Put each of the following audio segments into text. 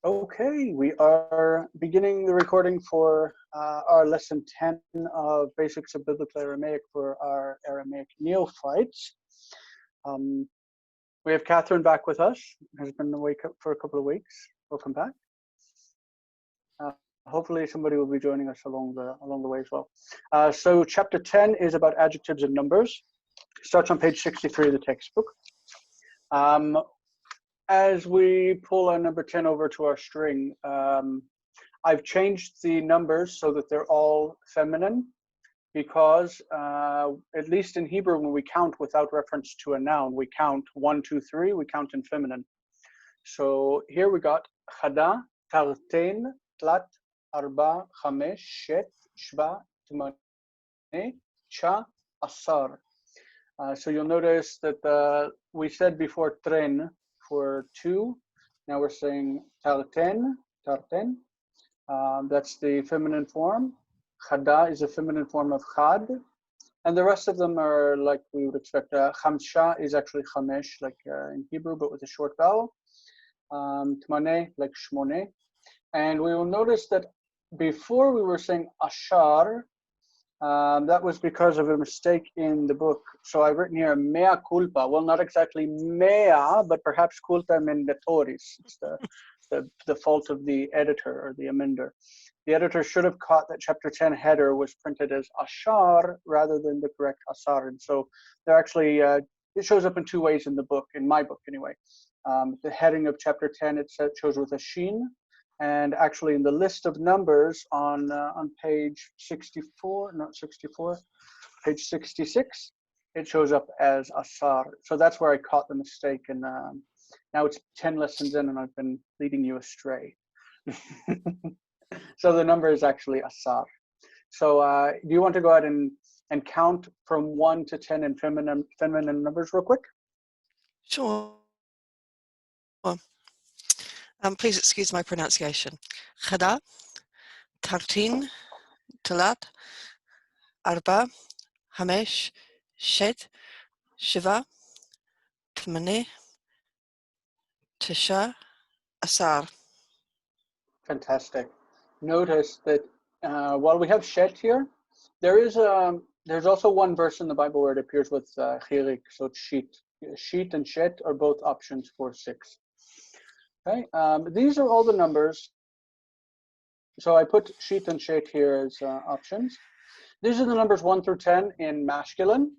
Okay, we are beginning the recording for our lesson 10 of Basics of Biblical Aramaic for our Aramaic Neophytes. We have Catherine back with us, has been away for a couple of weeks. Welcome back. Hopefully somebody will be joining us along the way as well. So chapter 10 is about adjectives and numbers. Starts on page 63 of the textbook. As we pull our number 10 over to our string, I've changed the numbers so that they're all feminine because, at least in Hebrew, when we count without reference to a noun, we count 1, 2, 3, we count in feminine. So here we got Chada, Tarten, Tlat, Arba, Chamesh, Shet, Shva, Tmane, Cha, Asar. So you'll notice that we said before tren for 2. Now we're saying tarten. That's the feminine form. Chada is a feminine form of chad. And the rest of them are like we would expect. Chamsha is actually chamesh, like in Hebrew, but with a short vowel. Tmane, like shmone. And we will notice that before we were saying ashar, that was because of a mistake in the book. So I've written here mea culpa. Well, not exactly mea, but perhaps culpa mendatoris. It's the fault of the editor or the amender. The editor should have caught that chapter 10 header was printed as ashar rather than the correct asar. And so they're actually, it shows up in 2 ways in the book, in my book anyway. The heading of chapter 10, it shows with a sheen. And actually in the list of numbers on page 64, not 64, page 66, it shows up as asar. So that's where I caught the mistake. And now it's 10 lessons in and I've been leading you astray. So the number is actually asar. So do you want to go ahead and count from 1 to 10 in feminine numbers real quick? Sure. Please excuse my pronunciation. Chada, Tartin, Talat, Arba, Hamesh, Shet, Shiva, Tmane, Tisha, Asar. Fantastic. Notice that while we have Shet here, there's also one verse in the Bible where it appears with chirik, so it's sheet. Sheet and Shet are both options for 6. Okay, these are all the numbers. So I put sheet and shet here as options. These are the numbers 1 through 10 in masculine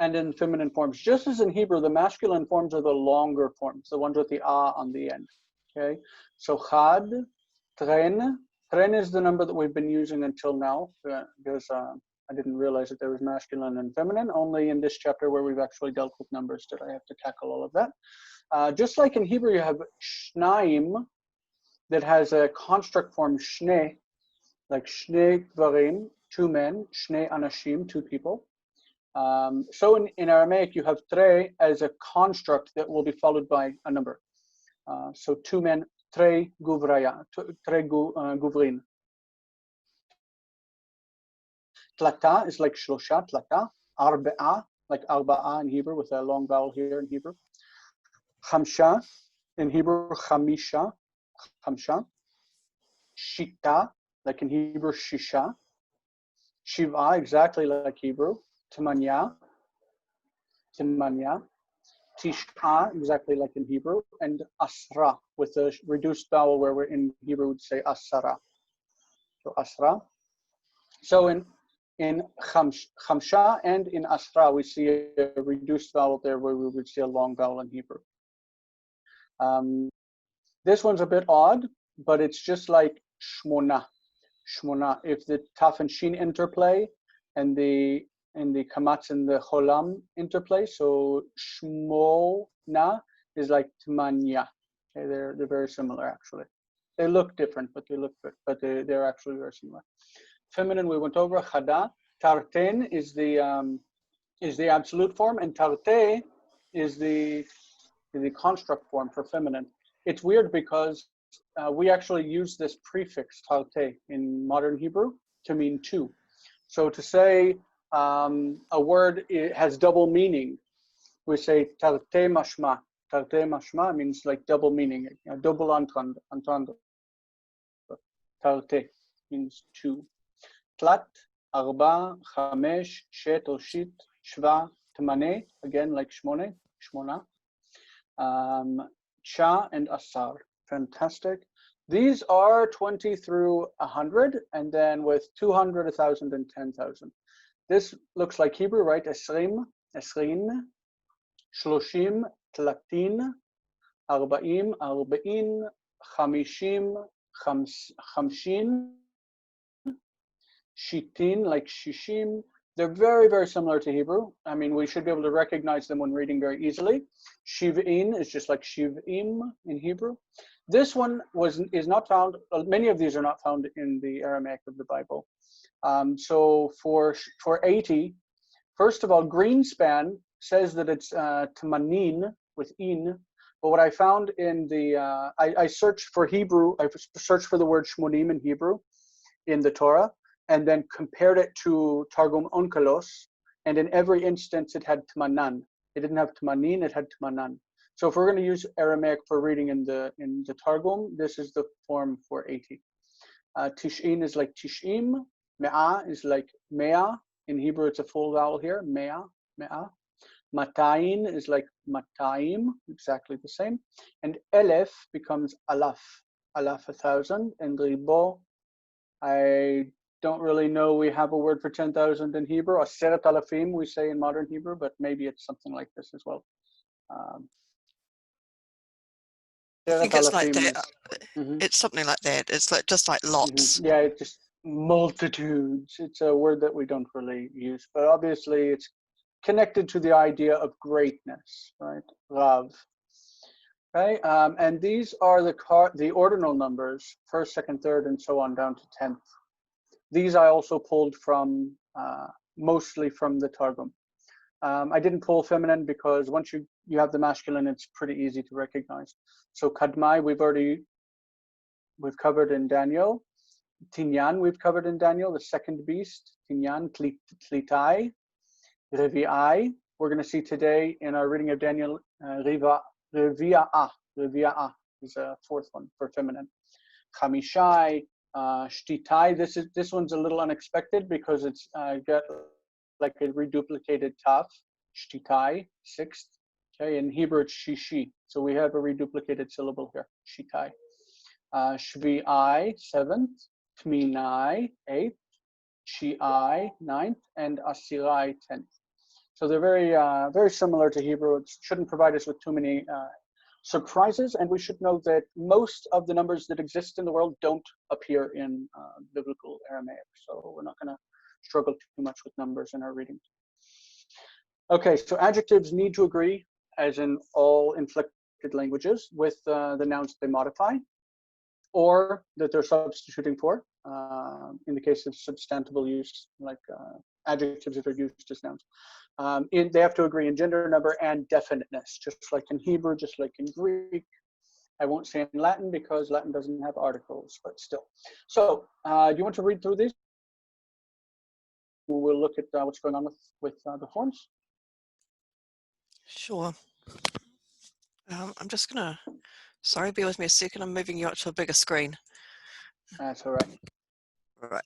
and in feminine forms. Just as in Hebrew, the masculine forms are the longer forms, the ones with the ah on the end. Okay, so chad, tren. Tren is the number that we've been using until now because I didn't realize that there was masculine and feminine. Only in this chapter where we've actually dealt with numbers did I have to tackle all of that. Just like in Hebrew, you have shnaim that has a construct form shne, like shne dvarim, 2 men, shne anashim, 2 people. So in Aramaic, you have tre as a construct that will be followed by a number. So 2 men, tre guvraya, tre guvrin. Tlata is like shlosha, tlata. Arba'a, like arba'a in Hebrew, with a long vowel here in Hebrew. Chamsha, in Hebrew, chamisha, chamsha. Shita, like in Hebrew, shisha. Shiva, exactly like Hebrew. Timanya, timanya. Tisha, exactly like in Hebrew. And asra, with a reduced vowel where we're in Hebrew would say asara. So asra. So in chamsha and in asra, we see a reduced vowel there where we would see a long vowel in Hebrew. This one's a bit odd, but it's just like shmona. Shmona. If the taf and shin interplay and the kamatz and the cholam interplay, so shmona is like tmanya. Okay, they're very similar actually. They look different, but they're actually very similar. Feminine we went over. Chada. Tarten is the absolute form, and tarte is the construct form for feminine. It's weird because we actually use this prefix tarte in modern Hebrew to mean 2. So to say a word has double meaning, we say tarte mashma. Tarte mashma means like double meaning, double entendre. Tarte means two. Tlat, arba, chamesh, shet or shit, shva, tmane, again like shmone, shmona. Cha and asar, fantastic. These are 20 through 100, and then with 200, 1,000, and 10,000. This looks like Hebrew, right? Esrim, esrin, shloshim, tlatin, arba'im, arba'in, chamishim, chamshin, shitin, like shishim. They're very, very similar to Hebrew. I mean, we should be able to recognize them when reading very easily. Shiv'in is just like shiv'im in Hebrew. This one is not found, many of these are not found in the Aramaic of the Bible. So for 80, first of all, Greenspan says that it's tamanin with in, but what I found in the, I searched for Hebrew, I searched for the word shmonim in Hebrew in the Torah, and then compared it to Targum Onkelos, and in every instance it had tmanan. It didn't have tmanin, it had tmanan. So if we're going to use Aramaic for reading in the Targum, this is the form for 80. Tish'in is like tish'im, me'ah is like mea. In Hebrew it's a full vowel here, mea, me'ah. Matayin is like matayim, exactly the same. And elef becomes alaf, alaf 1,000, and ribo, I don't really know we have a word for 10,000 in Hebrew. Aseret alafim we say in modern Hebrew, but maybe it's something like this as well. I think it's like that. Mm-hmm. It's something like that. It's like just like lots. Mm-hmm. Yeah, it's just multitudes. It's a word that we don't really use, but obviously it's connected to the idea of greatness, right? Rav. Okay, and these are the ordinal numbers, first, second, third, and so on down to 10th. These I also pulled from, mostly from the Targum. I didn't pull feminine because once you have the masculine, it's pretty easy to recognize. So Kadmai, we've covered in Daniel. Tinyan, we've covered in Daniel, the second beast. Tinyan, Tlitai, Revi'ai. We're going to see today in our reading of Daniel, Revi'ah. Revi'ah is a fourth one for feminine. Chamishai, Shtitai. This one's a little unexpected because it's got like a reduplicated taf. Shtitai, sixth. Okay, in Hebrew it's shishi. So we have a reduplicated syllable here. Shitai. Shvi'ai, seventh. Tminai, eighth. Shi'ai, ninth, and Asirai, 10th. So they're very, very similar to Hebrew. It shouldn't provide us with too many surprises, and we should know that most of the numbers that exist in the world don't appear in biblical Aramaic. So we're not going to struggle too much with numbers in our reading. Okay, so adjectives need to agree, as in all inflected languages, with the nouns they modify, or that they're substituting for, in the case of substantival use, like adjectives that are used as nouns. They have to agree in gender, number, and definiteness, just like in Hebrew, just like in Greek. I won't say in Latin because Latin doesn't have articles, but still. So do you want to read through these? We'll look at what's going on with the forms. Sure. I'm just going to, sorry, bear with me a second. I'm moving you up to a bigger screen. That's all right. Right.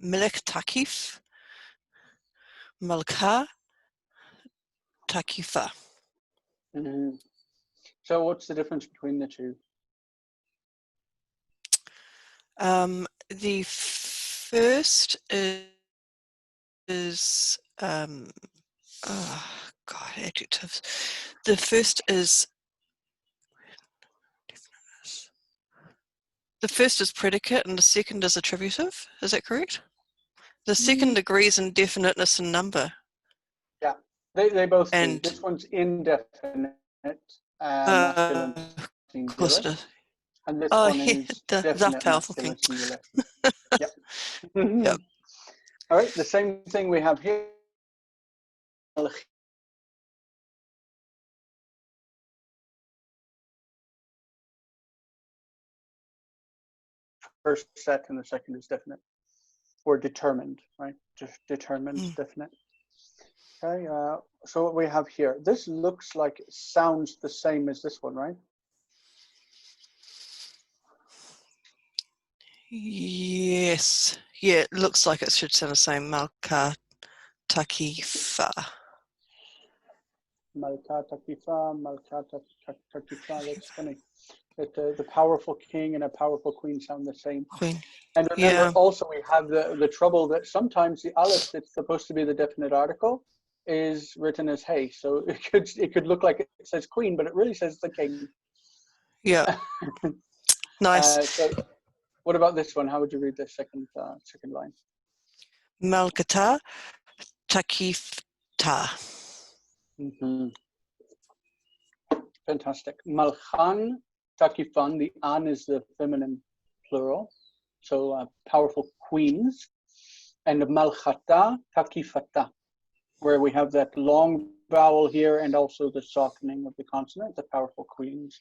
Melek Takif, Malka Takifa. Mm-hmm. So what's the difference between the two? The first is oh God, adjectives. The first is predicate and the second is attributive. Is that correct? The second agrees in definiteness and number. Yeah, they both and do. This one's indefinite, masculine singular. And this one is definite masculine singular. Yep. Yep. All right, the same thing we have here. First set and the second is definite, or determined, right? Just determined, definite. Okay, so what we have here, this looks like it sounds the same as this one, right? Yes. Yeah, it looks like it should sound the same. Malka takifa. Malka takifa, takifa, that's funny. That the powerful king and a powerful queen sound the same. Queen. And remember, Yeah. also we have the trouble that sometimes the aleph that's supposed to be the definite article is written as hey. So it could look like it says queen, but it really says the king. Yeah. Nice. So what about this one? How would you read the second line? Malkata takifta. Mm-hmm. Fantastic. Malchan takifan, the an is the feminine plural, so powerful queens. And malchata takifata, where we have that long vowel here and also the softening of the consonant, the powerful queens.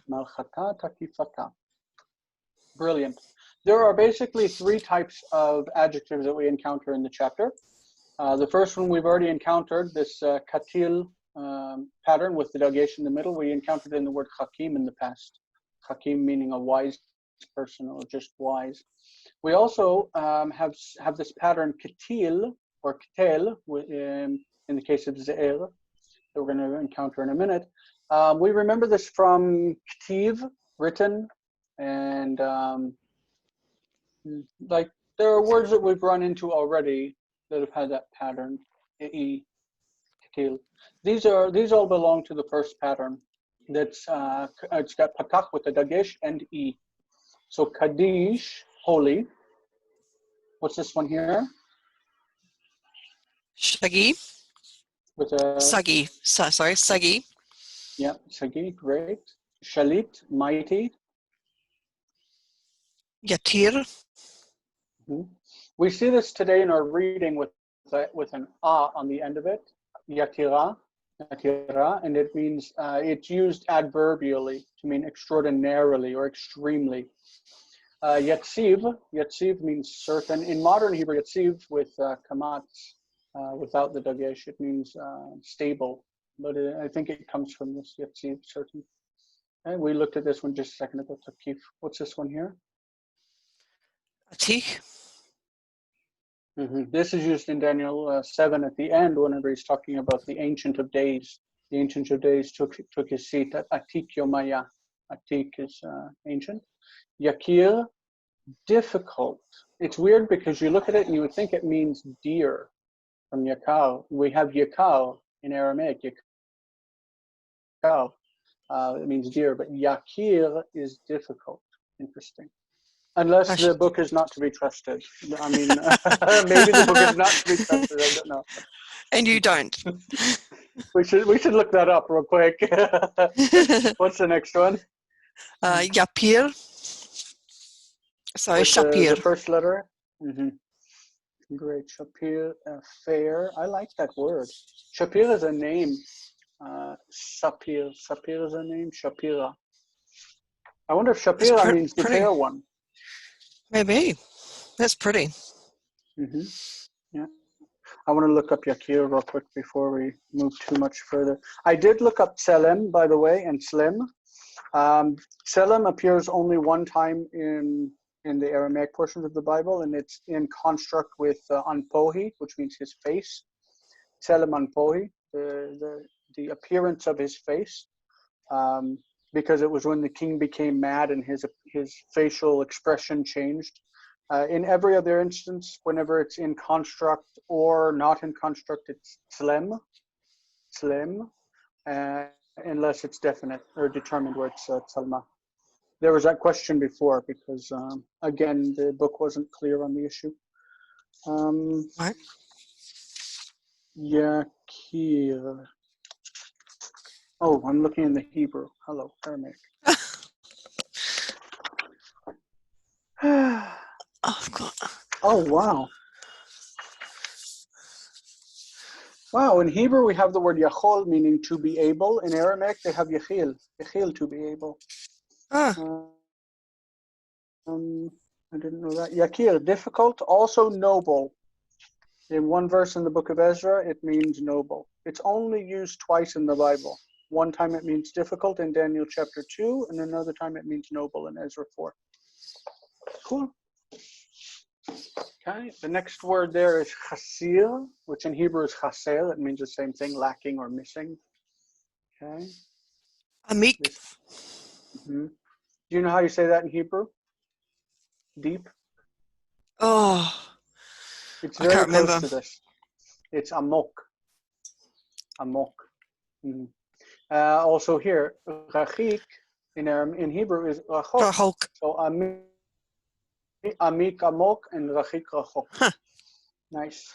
Malchata takifata. Brilliant. There are basically three types of adjectives that we encounter in the chapter. The first one we've already encountered, this katil pattern with the dagesh in the middle. We encountered in the word hakim in the past. Hakim meaning a wise person or just wise. We also have this pattern katil or ktel in the case of ze'er that we're going to encounter in a minute. We remember this from ktiv, written, and like there are words that we've run into already that have had that pattern. These all belong to the first pattern. That's it's got patach with the dagesh and e. So kaddish, holy. What's this one here? Shagi. With a Sagi. Sorry, Sagi. yeah, sagi, great. Shalit, mighty. Yatir. Mm-hmm. We see this today in our reading with an a on the end of it. Yatira, and it means it's used adverbially to mean extraordinarily or extremely. Yatziv means certain. In modern Hebrew, yatziv with kamatz, without the dagesh, it means stable. But I think it comes from this yatziv, certain. And we looked at this one just a second ago. Takif. What's this one here? Atik. Mm-hmm. This is used in Daniel 7 at the end whenever he's talking about the Ancient of Days. The Ancient of Days took his seat at Atik Yomaya. Atik is ancient. Yakir, difficult. It's weird because you look at it and you would think it means deer from Yakal. We have Yakal in Aramaic. Yakal. It means deer, but Yakir is difficult. Interesting. Unless the book is not to be trusted. I mean, maybe the book is not to be trusted. I don't know. And you don't. We should look that up real quick. What's the next one? Yapir. Sorry, With Shapir. the first letter. Mm-hmm. Great. Shapir, fair. I like that word. Shapir is a name. Sapir is a name. Shapira. I wonder if Shapira means the fair one. Maybe. That's pretty. Mm-hmm. Yeah. I want to look up Yakir real quick before we move too much further. I did look up Tselem, by the way, and Slim. Tselem appears only one time in the Aramaic portions of the Bible, and it's in construct with Anpohi, which means his face. Tselem Anpohi, the appearance of his face, because it was when the king became mad and his facial expression changed. In every other instance, whenever it's in construct or not in construct, it's Tselem, unless it's definite or determined where it's Tselma. There was that question before because, again, the book wasn't clear on the issue. Right. Yakir. Oh, I'm looking in the Hebrew. Hello, Aramaic. Oh, God. Oh, wow. Wow, in Hebrew we have the word yachol, meaning to be able. In Aramaic they have yachil, to be able. Ah. I didn't know that. Yakir, difficult, also noble. In one verse in the book of Ezra, it means noble. It's only used twice in the Bible. One time it means difficult in Daniel chapter 2, and another time it means noble in Ezra 4. Cool. Okay, the next word there is chasir, which in Hebrew is chaser. It means the same thing, lacking or missing. Okay. Amik. Do you know how you say that in Hebrew? Deep? Oh, It's I can't very close remember. to this. It's amok. Amok. Also here, rachik in Hebrew is rachok. Rahok. So amik amok and rachik rachok. Huh. Nice.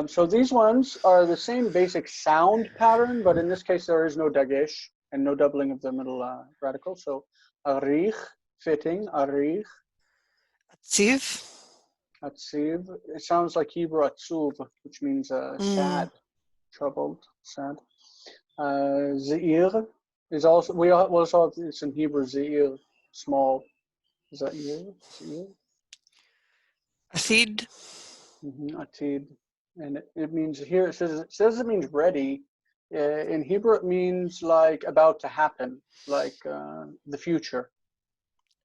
So these ones are the same basic sound pattern, but in this case there is no dagesh and no doubling of the middle radical. So arich, fitting, arich. Atziv. Atziv. It sounds like Hebrew atzuv, which means sad, troubled, sad. Zeir is also, we also have this in Hebrew, Zeir, small. Zeir, Zeir. Athid. Atid. And it means here, it says it means ready. In Hebrew, it means like about to happen, like the future.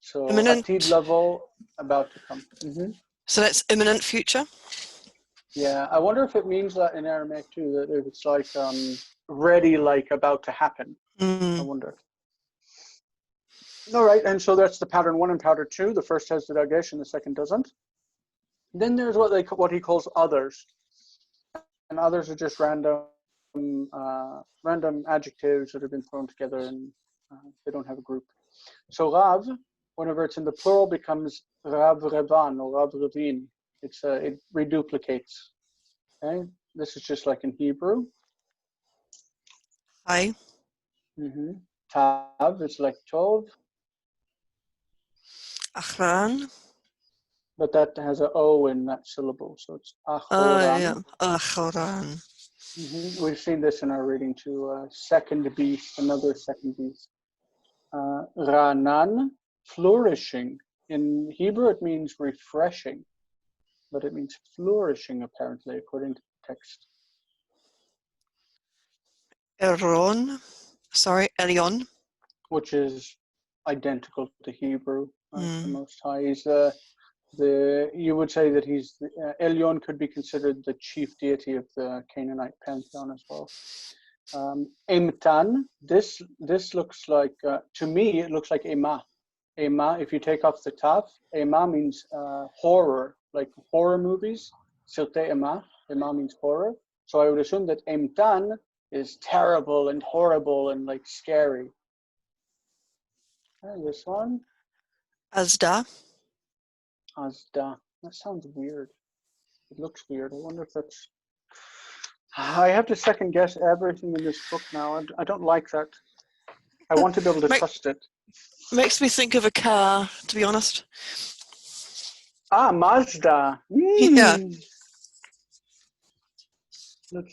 So Imminent. atid level, about to come. So that's imminent future. Yeah, I wonder if it means that in Aramaic too, that if it's like ready, like about to happen. I wonder. All right, and so that's the pattern 1 and pattern 2. The first has the dagesh and the second doesn't. Then there's what he calls others, and others are just random adjectives that have been thrown together and they don't have a group. So Rav, whenever it's in the plural, becomes Rav Revan or Rav Revin. It reduplicates. Okay, this is just like in Hebrew. Hi. Tav is like Tov, Achran. but that has an O in that syllable, so it's Achoran. Yeah. Achoran. We've seen this in our reading to second beast, another second beast. Ranan, flourishing. In Hebrew, it means refreshing, but it means flourishing, apparently, according to the text. Elion. Which is identical to Hebrew, the Most High. He's you would say that he's Elyon could be considered the chief deity of the Canaanite pantheon as well. Emtan, this looks like, to me, it looks like Ema. Ema, if you take off the taf, Ema means horror, like horror movies. Silte Ema, Ema means horror. So I would assume that Emtan is terrible and horrible and like scary. And this one? Azda. Azda. That sounds weird. It looks weird. I wonder if that's... I have to second guess everything in this book now. I don't like that. I want to be able to trust it. Makes me think of a car, to be honest. Mazda. Yeah.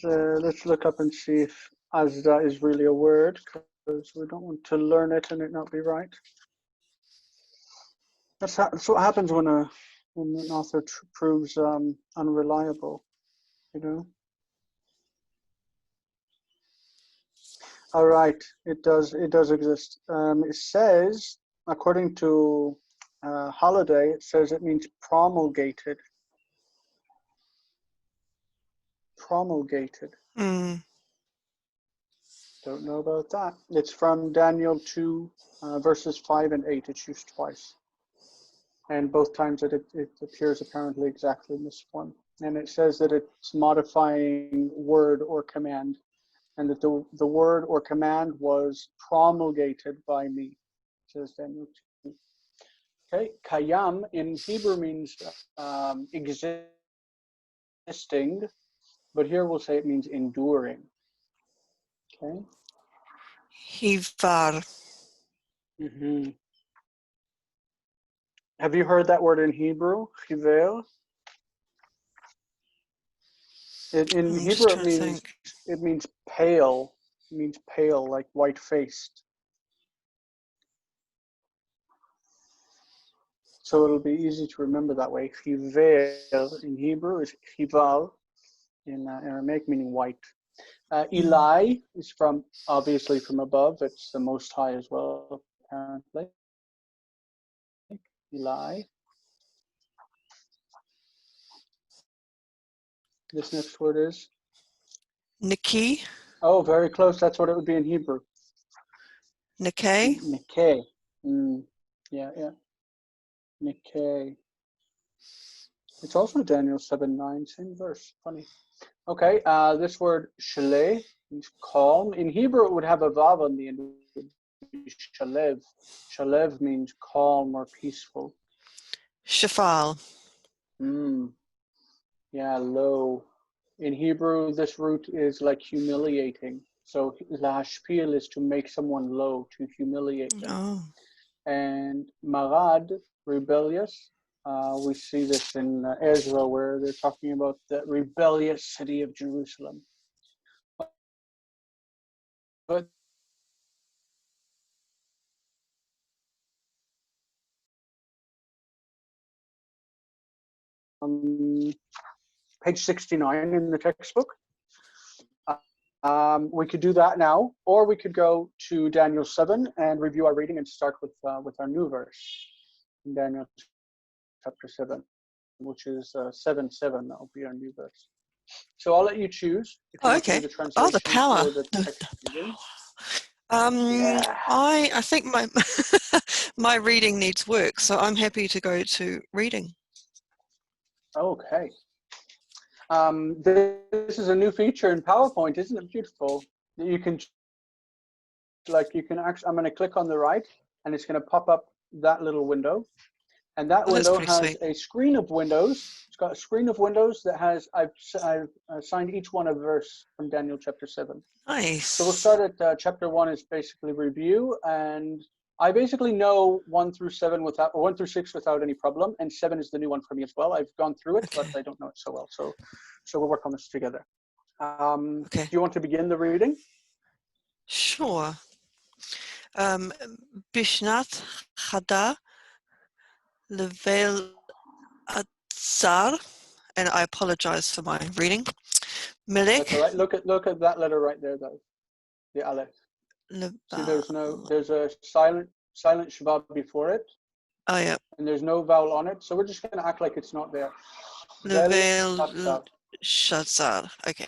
Let's look up and see if Azda is really a word, because we don't want to learn it and it not be right. That's what happens when an author proves unreliable, you know. All right, it does exist. It says, according to Holiday, it says it means promulgated. Promulgated. Don't know about that. It's from Daniel 2, verses 5 and 8. It's used twice. And both times it appears apparently exactly in this form. And it says that it's modifying word or command, and that the word or command was promulgated by me, says Daniel 2. Okay, kayam in Hebrew means existing, but here we'll say it means enduring. Okay. Hivar. Have you heard that word in Hebrew? Hiver. In Hebrew, it means pale. It means pale, like white-faced. So it'll be easy to remember that way. Chiver in Hebrew is chival, in Aramaic, meaning white. Eli is obviously from above. It's the Most High as well, apparently. Eli. This next word is? Niki. Oh, very close. That's what it would be in Hebrew. Nikay. Nikay. Yeah. Nikay. It's also Daniel 7:9, same verse. Funny. Okay, this word shaleh means calm. In Hebrew, it would have a vav on the end. It would be shalev. Shalev means calm or peaceful. Shafal. Yeah, low. In Hebrew, this root is like humiliating. So lahashpil is to make someone low, to humiliate them. Oh. And marad, rebellious. We see this in Ezra, where they're talking about the rebellious city of Jerusalem. But page 69 in the textbook. We could do that now, or we could go to Daniel 7 and review our reading and start with our new verse in Daniel chapter 7, which is 7:7. That will be our new verse. So I'll let you choose if you want to do the translation the power. or the text reading. I think my my reading needs work, so I'm happy to go to reading. Okay. This is a new feature in PowerPoint, isn't it beautiful? You can actually, I'm going to click on the right, and it's going to pop up that little window, and that window has sweet. a screen of windows. It's got a screen of windows that has I've assigned each one a verse from Daniel chapter 7. Nice. So we'll start at chapter 1 is basically review, and I basically know 1 through 6 without any problem, and 7 is the new one for me as well. I've gone through it, but I don't know it so well. So we'll work on this together. Okay. Do you want to begin the reading? Sure. Bishnat Chada Level Atzar, and I apologize for my reading. Melech. That's all right. Look at that letter right there, though. The Aleph. See, there's a silent shvav before it. Oh yeah. And there's no vowel on it, so we're just going to act like it's not there. Level Shazar. Okay.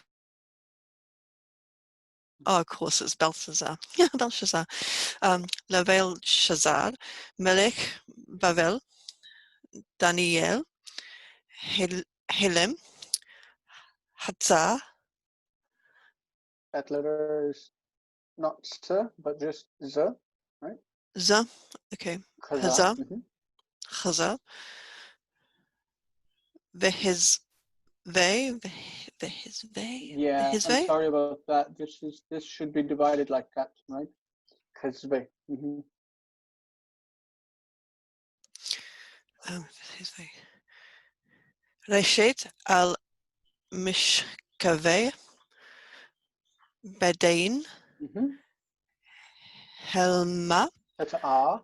Oh, of course, it's Belshazzar. Yeah, Belshazzar. Level Shazar, Melech Bavel, Daniel, Helem, Hatzah. That letter is not S, but just Z, right? Z. Okay. Chaza. Chaza. Vehiz. Yeah, I'm sorry about that. This should be divided like that, right? Chazve. Reshet al Mishkave Bedain. Helma. That's A.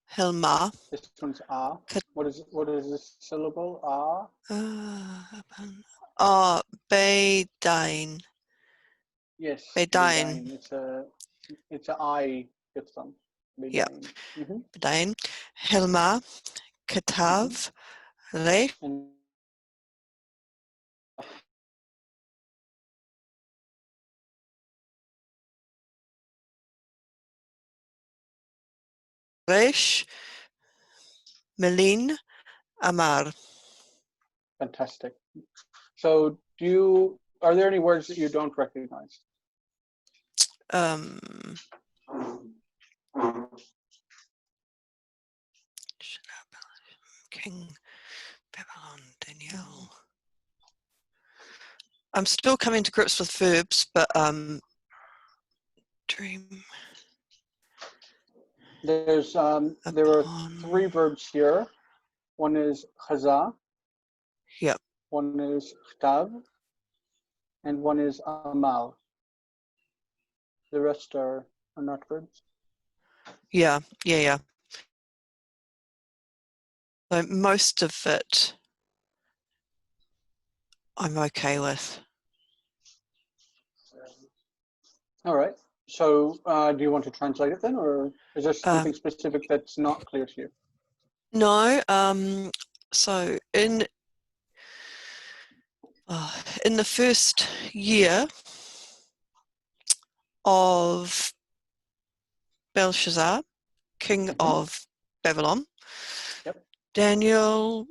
Helma. This one's A. What is this syllable? A. Bedain. Yes. Bedain. It's an I diphthong. Yeah. Bedain. Helma. Katav. Resh. Resh. Melin. Amar. Fantastic. So are there any words that you don't recognize? King Babylon, Danielle. I'm still coming to grips with verbs, but dream. There are 3 verbs here. One is chaza. Yep. One is chtav, and one is amal. The rest are not verbs. Yeah. So most of it I'm okay with. All right. So do you want to translate it then, or is there something specific that's not clear to you? No. So in the first year of Belshazzar, king of Babylon, Yep. Daniel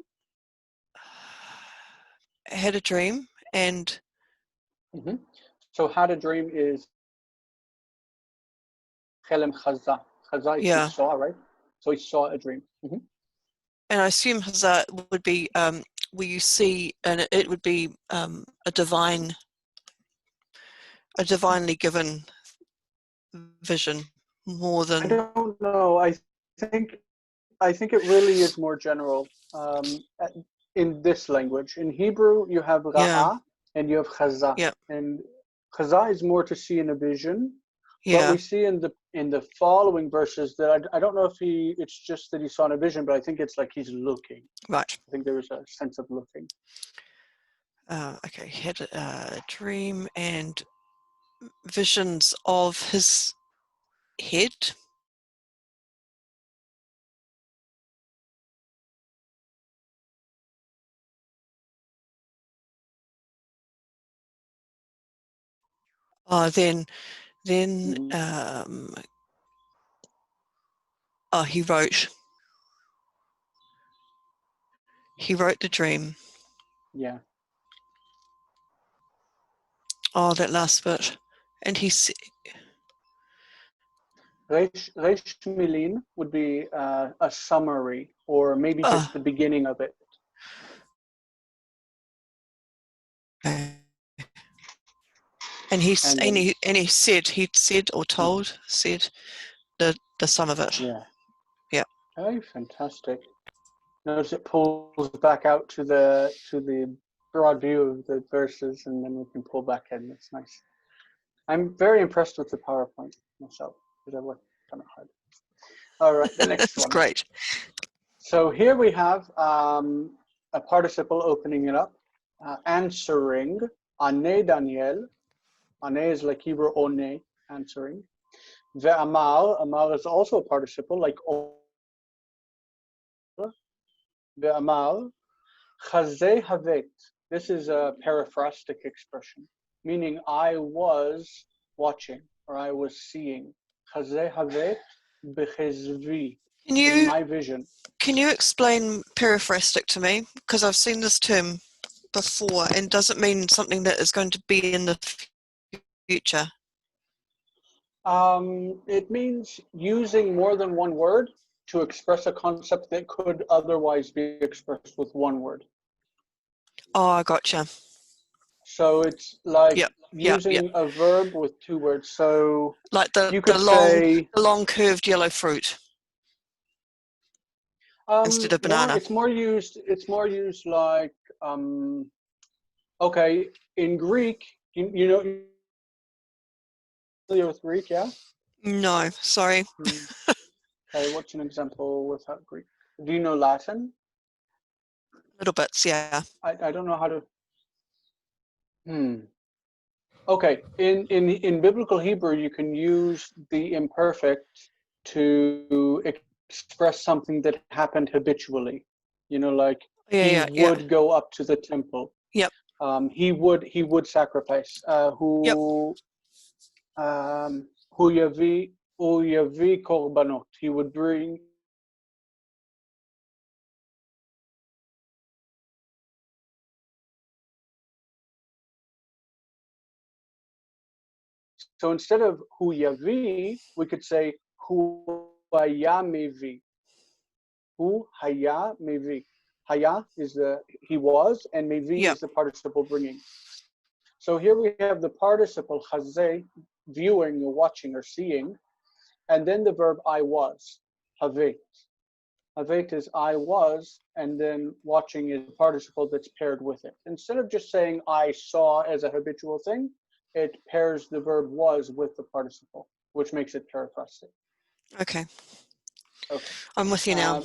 had a dream, and So had a dream is Chelem Chaza. Chaza is he saw, right? So he saw a dream. And I assume Hazar would be where you see, and it would be a divinely given vision more than. I don't know. think it really is more general in this language. In Hebrew, you have Ra'ah and you have Chaza. Yeah. And Chaza is more to see in a vision. Yeah. But we see in the following verses that I don't know if it's just that he saw in a vision, but I think it's like he's looking. Right. I think there was a sense of looking. Okay, he had a dream and visions of his head. Then he wrote the dream. Yeah. That last bit. And he said, Reish Milin would be a summary, or maybe just the beginning of it. And he said or told the sum of it. Yeah. Yeah. Oh, fantastic. Notice it pulls back out to the broad view of the verses, and then we can pull back in. It's nice. I'm very impressed with the PowerPoint myself, because I worked kind of hard. All right, the next one. It's great. So here we have a participle opening it up, answering, ane Daniel. Ane is like Hebrew one, answering. Ve'amar, amar is also a participle, like Ve'amar, chazeh havet. This is a periphrastic expression, meaning I was watching or I was seeing. Chazeh havet bechezvi, in my vision. Can you explain periphrastic to me? Because I've seen this term before, and does it mean something that is going to be in the future? It means using more than one word to express a concept that could otherwise be expressed with one word. Oh, I gotcha. So it's like using a verb with two words. So like you could say the long curved yellow fruit instead of banana. It's more used like okay, in Greek, you know, familiar with Greek, yeah? No, sorry. Okay, what's an example without Greek? Do you know Latin? Little bits, yeah. I don't know how to. Okay, in biblical Hebrew, you can use the imperfect to express something that happened habitually. You know, like he would go up to the temple. Yep. He would sacrifice. Yavi korbanot. He would bring. So instead of hu yavi, we could say hu haya mevi. Hu haya mevi. Haya is he was, and mevi is the participle bringing. So here we have the participle chazeh, viewing or watching or seeing, and then the verb I was, havet. Havet is I was, and then watching is the participle that's paired with it. Instead of just saying I saw as a habitual thing, it pairs the verb was with the participle, which makes it periphrastic. Okay. I'm with you now.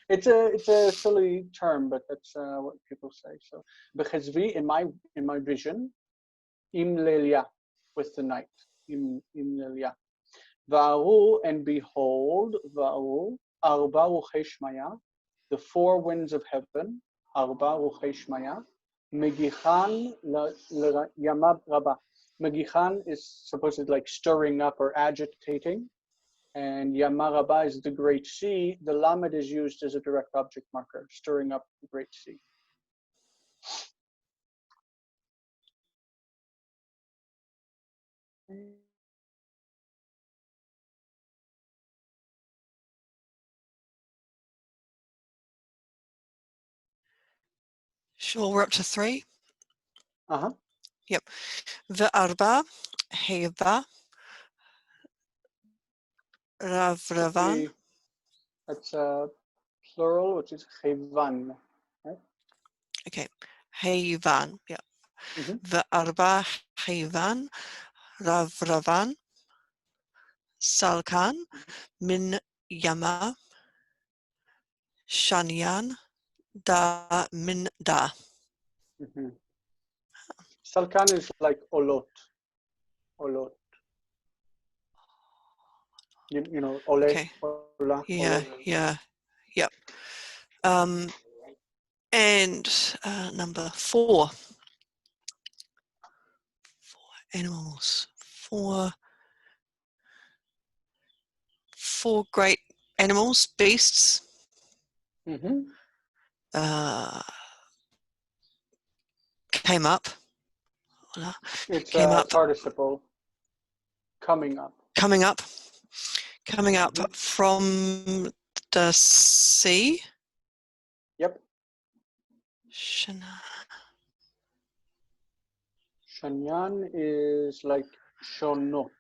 It's a silly term, but that's what people say. So, bechezvi in my vision, im lelia, with the night, im lelia. Va'aru, and behold, va'aru, arba ruchei shmaya, the four winds of heaven, arba ruchei shmaya, megichan yamab rabba. Megichan is supposed to like stirring up or agitating, and Yamaraba is the Great Sea. The Lamed is used as a direct object marker, stirring up the Great Sea. Sure, we're up to 3. Uh-huh. Yep. Ve'arba, heva, ravravan. That's plural, which is chevan. Right? Okay. Hevan. Yep. Ve'arba, hevan, ravravan, salkan, min yama, shanyan, da min da. Salkan is like olot. Olot. You know, ole, Okay. ola, Yeah, olot. yeah, yep. And number 4. 4 animals. 4 great animals, beasts. Came up. It's came a up. participle. Coming up. Coming up. Coming up from the sea. Yep. Shanyan is like shonot.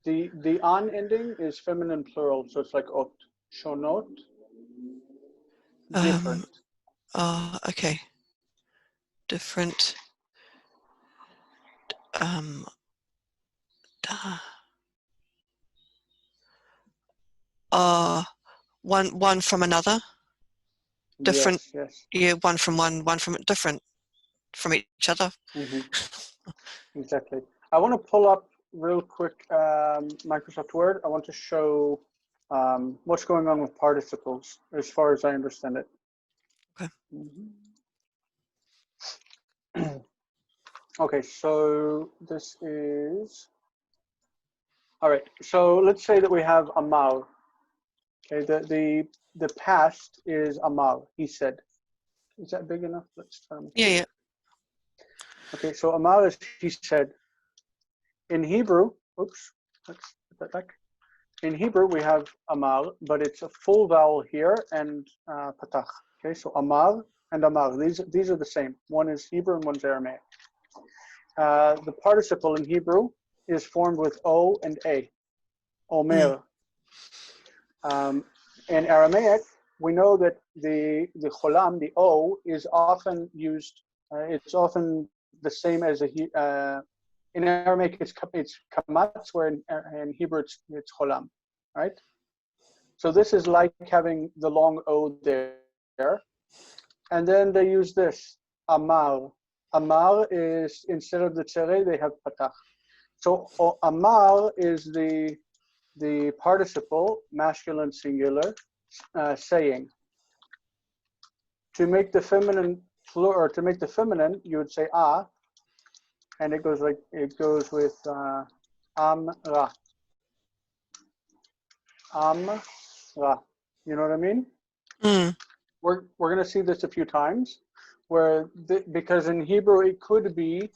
The an ending is feminine plural, so it's like ot. Shonot. Different. Okay. Different. One from another. Different. Yes. Yeah, one from different from each other. Exactly. I want to pull up real quick Microsoft Word. I want to show what's going on with participles as far as I understand it. Okay. Okay, so this is, all right, so let's say that we have Amal. Okay, the past is Amal, he said. Is that big enough? Let's try. Yeah. Okay, so Amal is he said. In Hebrew, oops, let's put that back. In Hebrew, we have Amal, but it's a full vowel here and patach. Okay, so Amal and Amal, these are the same. One is Hebrew and one's Aramaic. The participle in Hebrew is formed with O and A, Omer. In Aramaic, we know that the cholam, the O, is often used. It's often the same as in Aramaic it's kamatz, where in Hebrew it's cholam, right? So this is like having the long O there, and then they use this amar. Amar is, instead of the tzere, they have patach. So amar is the participle, masculine singular, saying. To make the feminine plural, or to make the feminine, you would say a, and it goes with amra. Amra. You know what I mean? We're going to see this a few times, where because in Hebrew it could be,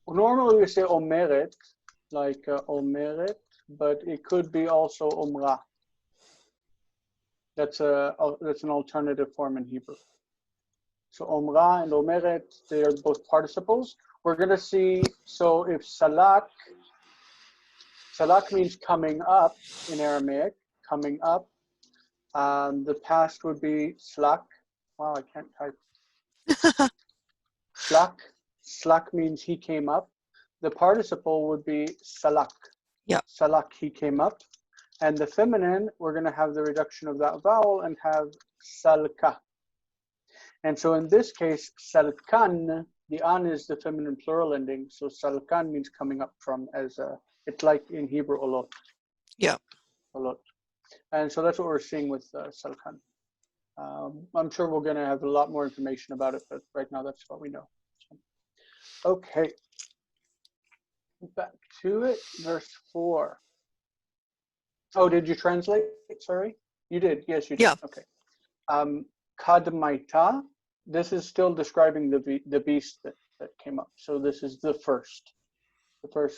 normally we say omeret, like omeret, but it could be also omra. That's an alternative form in Hebrew. So omra and omeret, they are both participles. We're going to see, so if salak means coming up in Aramaic, coming up. The past would be slak. Wow, I can't type. Slak means he came up. The participle would be salak. Yeah. Salak, he came up. And the feminine, we're going to have the reduction of that vowel and have salka. And so in this case, salkan, the an is the feminine plural ending. So salkan means coming up from as a, it's like in Hebrew, olot. Yeah. Olot. And so that's what we're seeing with salkan. I'm sure we're going to have a lot more information about it, but right now that's what we know. Okay. Back to it, verse 4. Oh, did you translate? Sorry? You did. Yes, you did. Yeah. Okay. Kadmaita, this is still describing the beast that came up. So this is the first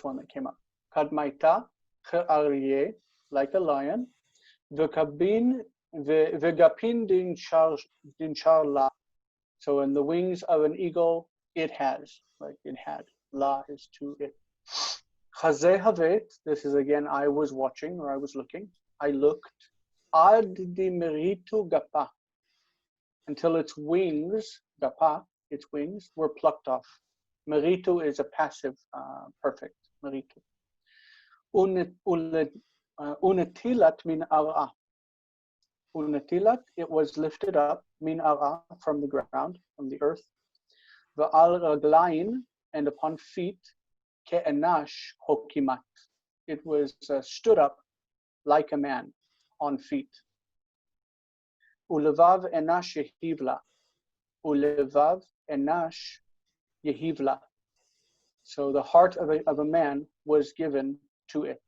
one that came up. Kadmaita, Arye, like a lion. V'gapin din charla. So in the wings of an eagle, it has, like it had. La is to it. Chazeh havet, this is again, I was watching or I was looking. I looked. Ad di meritu gapa, until its wings, gapa, its wings, were plucked off. Meritu is a passive perfect, meritu. Unetilat min ara. Unetilat, it was lifted up, min ara, from the ground, from the earth. Va'al raglain, and upon feet, ke'enash hokimat. It was stood up like a man on feet. Ulevav enash yehivla. Ulevav enash yehivla. So the heart of a man was given to it.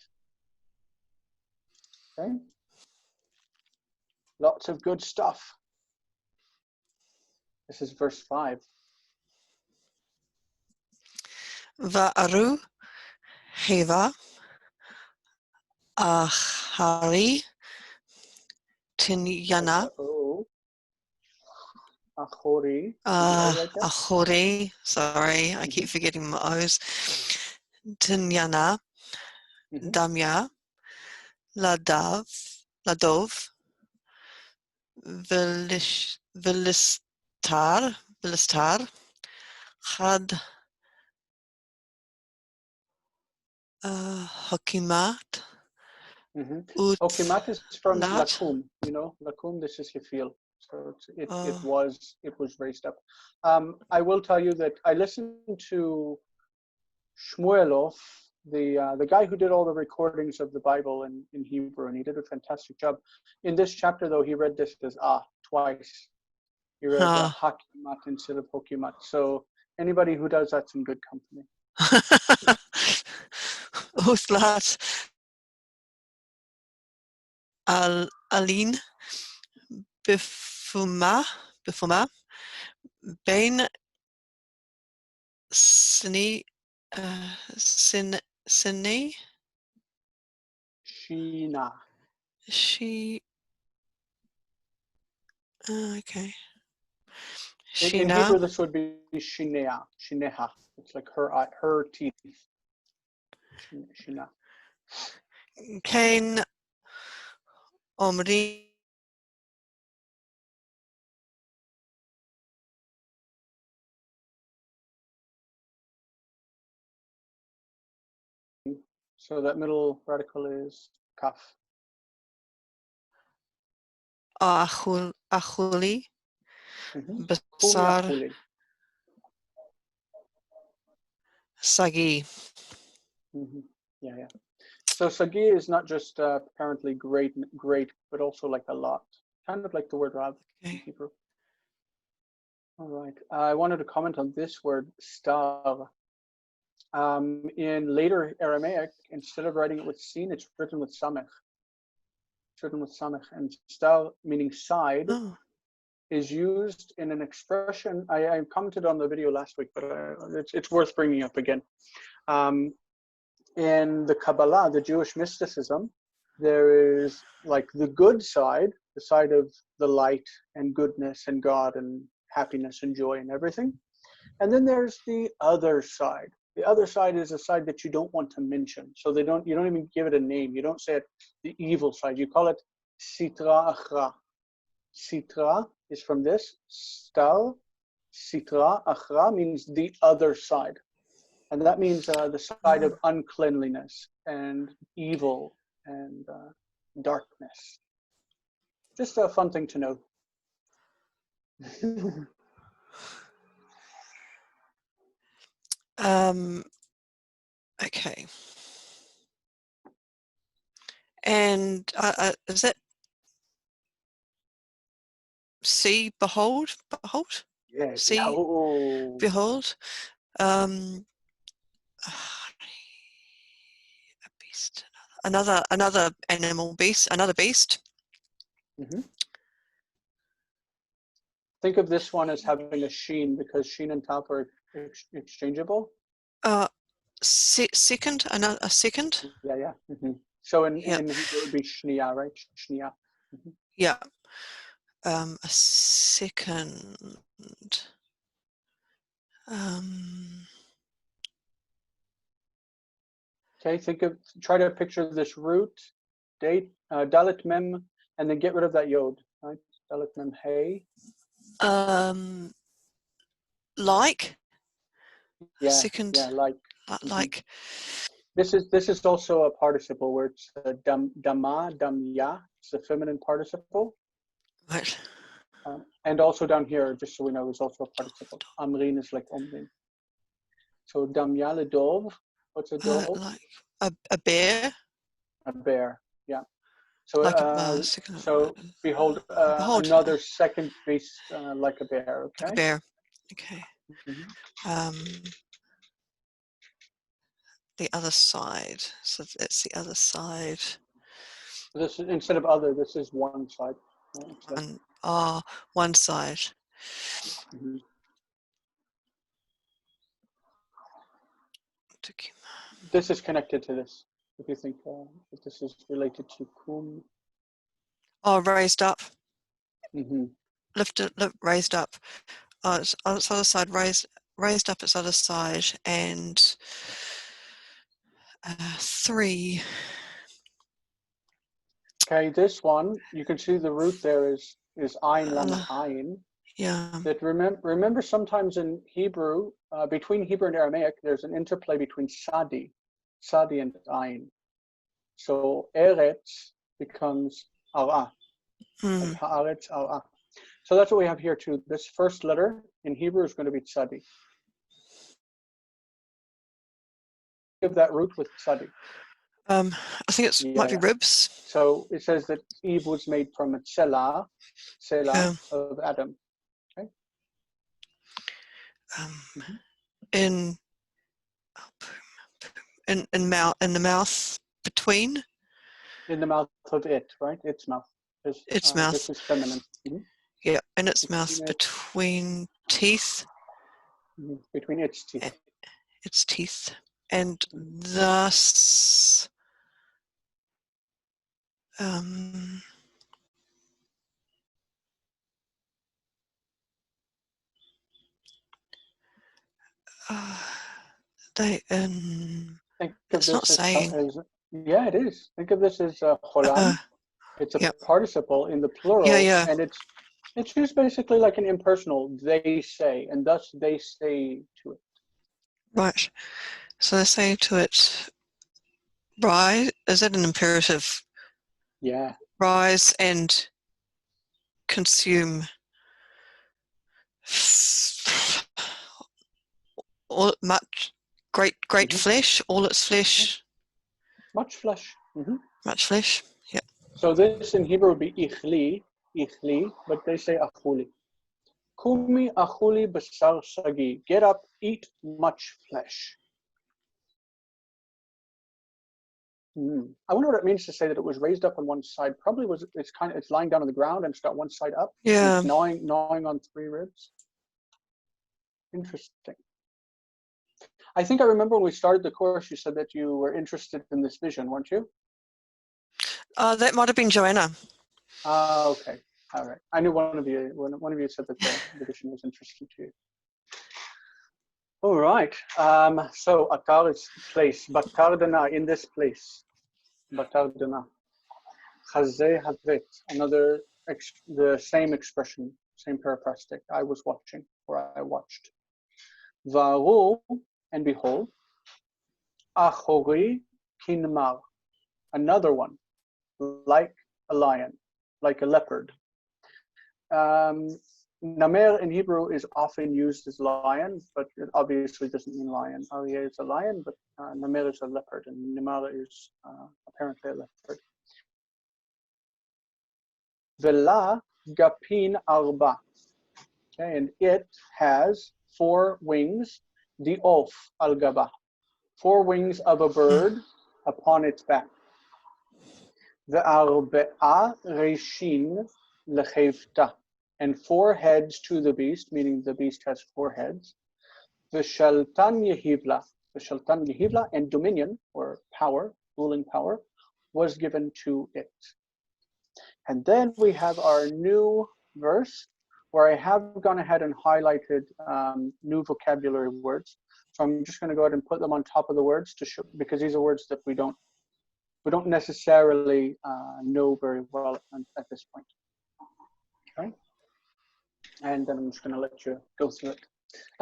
Okay? Lots of good stuff. This is verse 5. Va'aru heva ahari tinyana. Achori. Ahori. Sorry, I keep forgetting my O's. Tinyana. Damya. Ladov. Velistar. Had Hakimat. Hokimat is from lakum, you know, lakum, this is gefil. So it was raised up. I will tell you that I listened to Shmuelov, the guy who did all the recordings of the Bible in Hebrew, and he did a fantastic job. In this chapter, though, he read this as twice. He read Hakimat instead of Hokimat. So anybody who does that's in good company. Uthlat Aline Bifuma Bain Sini Sini Sheena. She okay. In Hebrew, this would be Shinea. Shineha. It's like her teeth. Shina. Kain Omri So that middle radical is kaf. Achuli Basar Sagi. Yeah. So sagi is not just apparently great, but also like a lot. Kind of like the word rav in Hebrew. All right. I wanted to comment on this word, star. In later Aramaic, instead of writing it with sin, it's written with samech. It's written with samech. And star, meaning side, is used in an expression. I commented on the video last week, but it's worth bringing up again. In the Kabbalah, the Jewish mysticism, there is like the good side, the side of the light and goodness and God and happiness and joy and everything. And then there's the other side. The other side is a side that you don't want to mention. So you don't even give it a name. You don't say it the evil side. You call it sitra achra. Sitra is from this. Star, sitra achra means the other side. And that means the side of uncleanliness and evil and darkness. Just a fun thing to know. Okay. And is that see, behold, behold? Yes. See, Oh. behold. A beast. Another animal beast. Another beast. Mm-hmm. Think of this one as having a sheen because sheen and top are exchangeable. Second. A second. Yeah, yeah. Mm-hmm. So in Yep. Hebrew it would be shnia, right? Shnia. Mm-hmm. Yeah. A second. Okay, try to picture this root, date, dalet mem, and then get rid of that yod, right? Dalet mem hey. Like. Yeah, Second. yeah, like. Like. This is also a participle where it's dama, damya. It's the feminine participle. Right. And also down here, just so we know, is also a participle. Amrin is like omrin. So damya ledov. What's a dove? Like a bear. A bear. Yeah. So Like a second. behold, Behold. another second beast like a bear. Okay. Like a bear. Okay. The other side. So that's the other side. This is instead of other. This is one side. One side. Mm-hmm. This is connected to this. If you think that this is related to kum. Oh, raised up. Mm-hmm. Lifted, raised up. Oh, it's on its other side. Raised up its other side, and 3. Okay, this one you can see the root there is ayin lamed ayin. Yeah. That remember sometimes in Hebrew, between Hebrew and Aramaic, there's an interplay between sadi and ayin. So eretz becomes ara. Like haaretz ara. So that's what we have here too. This first letter in Hebrew is going to be tzadi. Give that root with tzadi. I think it might be ribs. So it says that Eve was made from a selah of Adam. Okay. In the mouth between. In the mouth of it, right? Its mouth. Its mouth. This is feminine. Mm-hmm. Yeah, in its mouth between teeth. Between its teeth. Its teeth, and thus. It's not saying. Yeah, it is. Think of this as cholam. It's a participle in the plural, and it's used basically like an impersonal. They say, and thus they say to it. Right. So they say to it, rise. Is that an imperative? Yeah. Rise and consume all great flesh, all its flesh. Much flesh. Much flesh. Yep. So this in Hebrew would be ichli, but they say achuli. Kumi achuli basar sagi. Get up, eat much flesh. I wonder what it means to say that it was raised up on one side. Probably it's lying down on the ground and it's got one side up. Yeah. It's gnawing on 3 ribs. Interesting. I think I remember when we started the course, you said that you were interested in this vision, weren't you? That might have been Joanna. Okay. All right. I knew one of you said that the vision was interesting to you. All right. So atar is place. Batar dana, in this place. Batar dana. Chazeh havet, another the same expression, same periphrastic. I was watching, or I watched. Varu, and behold. Achori kinmar, another one. like a lion, like a leopard. Namer in Hebrew is often used as lion, but it obviously doesn't mean lion. Aryeh is a lion, but Namer is a leopard, and Nimar is apparently a leopard. Vela gapin arba. Okay, and it has 4 wings, the of al gaba, 4 wings of a bird upon its back. Ve'arbe'a reishin lechevta, and 4 heads to the beast, meaning the beast has 4 heads. V'shaltan yehivla, and dominion, or power, ruling power, was given to it. And then we have our new verse, where I have gone ahead and highlighted new vocabulary words. So I'm just going to go ahead and put them on top of the words to show, because these are words that we don't necessarily know very well at this point. Okay, and then I'm just going to let you go through it.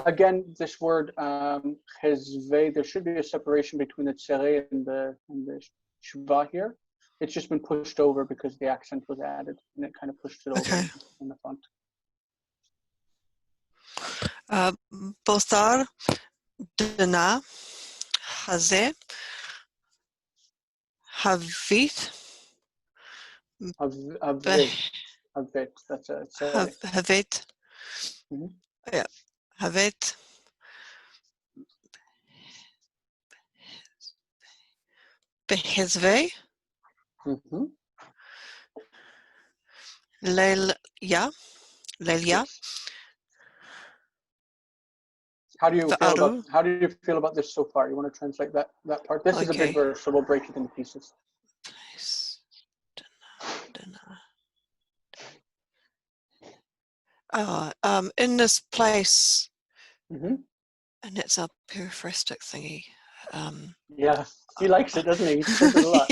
Again, this word chezve, there should be a separation between the tzere and the shva here. It's just been pushed over because the accent was added, and it kind of pushed it over in the front. Bothar, Dana, Hazeh, Havith, Havet, that's a Havet, yeah, Havet, Behezve, Lelia. Yes. How do you feel about this so far? You want to translate that part? This is a big verse, so we'll break it into pieces. In this place, and it's a periphrastic thingy. Yeah, he likes it, doesn't he? He says it a lot.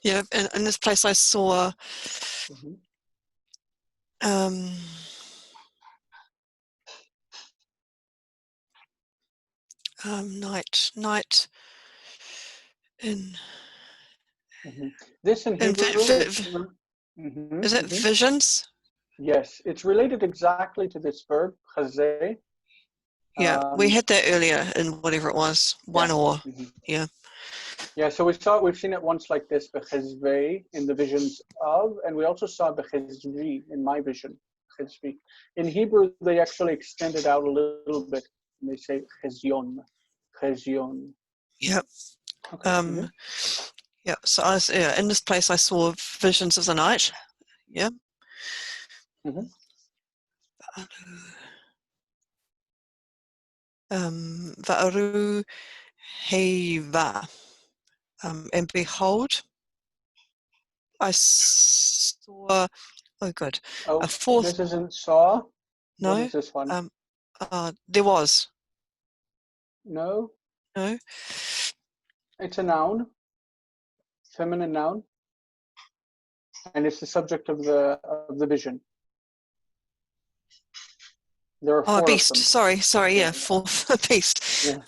Yeah, in this place I saw night in this in Hebrew is it visions? Yes, it's related exactly to this verb chazeh. Yeah, we had that earlier in whatever it was, Yeah, so we've seen it once like this, bechezvei, in the visions of, and we also saw bechezvi in my vision. Chezvi. In Hebrew, they actually extend it out a little bit, and they say chezyon. Yep. Okay. Yeah. So I was in this place. I saw visions of the night. Yeah. Va'aru heiva. And behold, I saw. Oh, good. A fourth. This isn't saw. No. What is this one? There was. No. No. It's a noun, feminine noun, and it's the subject of the vision. There are 4 beast. of them. Sorry. Yeah, fourth beast. Yeah.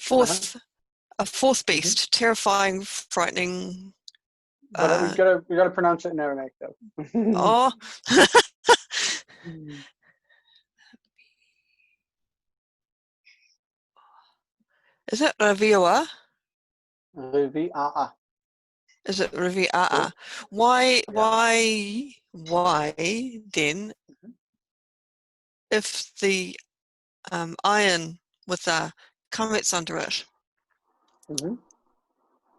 A fourth beast, terrifying, frightening. But we gotta pronounce it in Aramaic though. Oh. Is it Ravi'ah? Ravi'ah. Is it Ravi'ah? Why then, if the iron with the kametz under it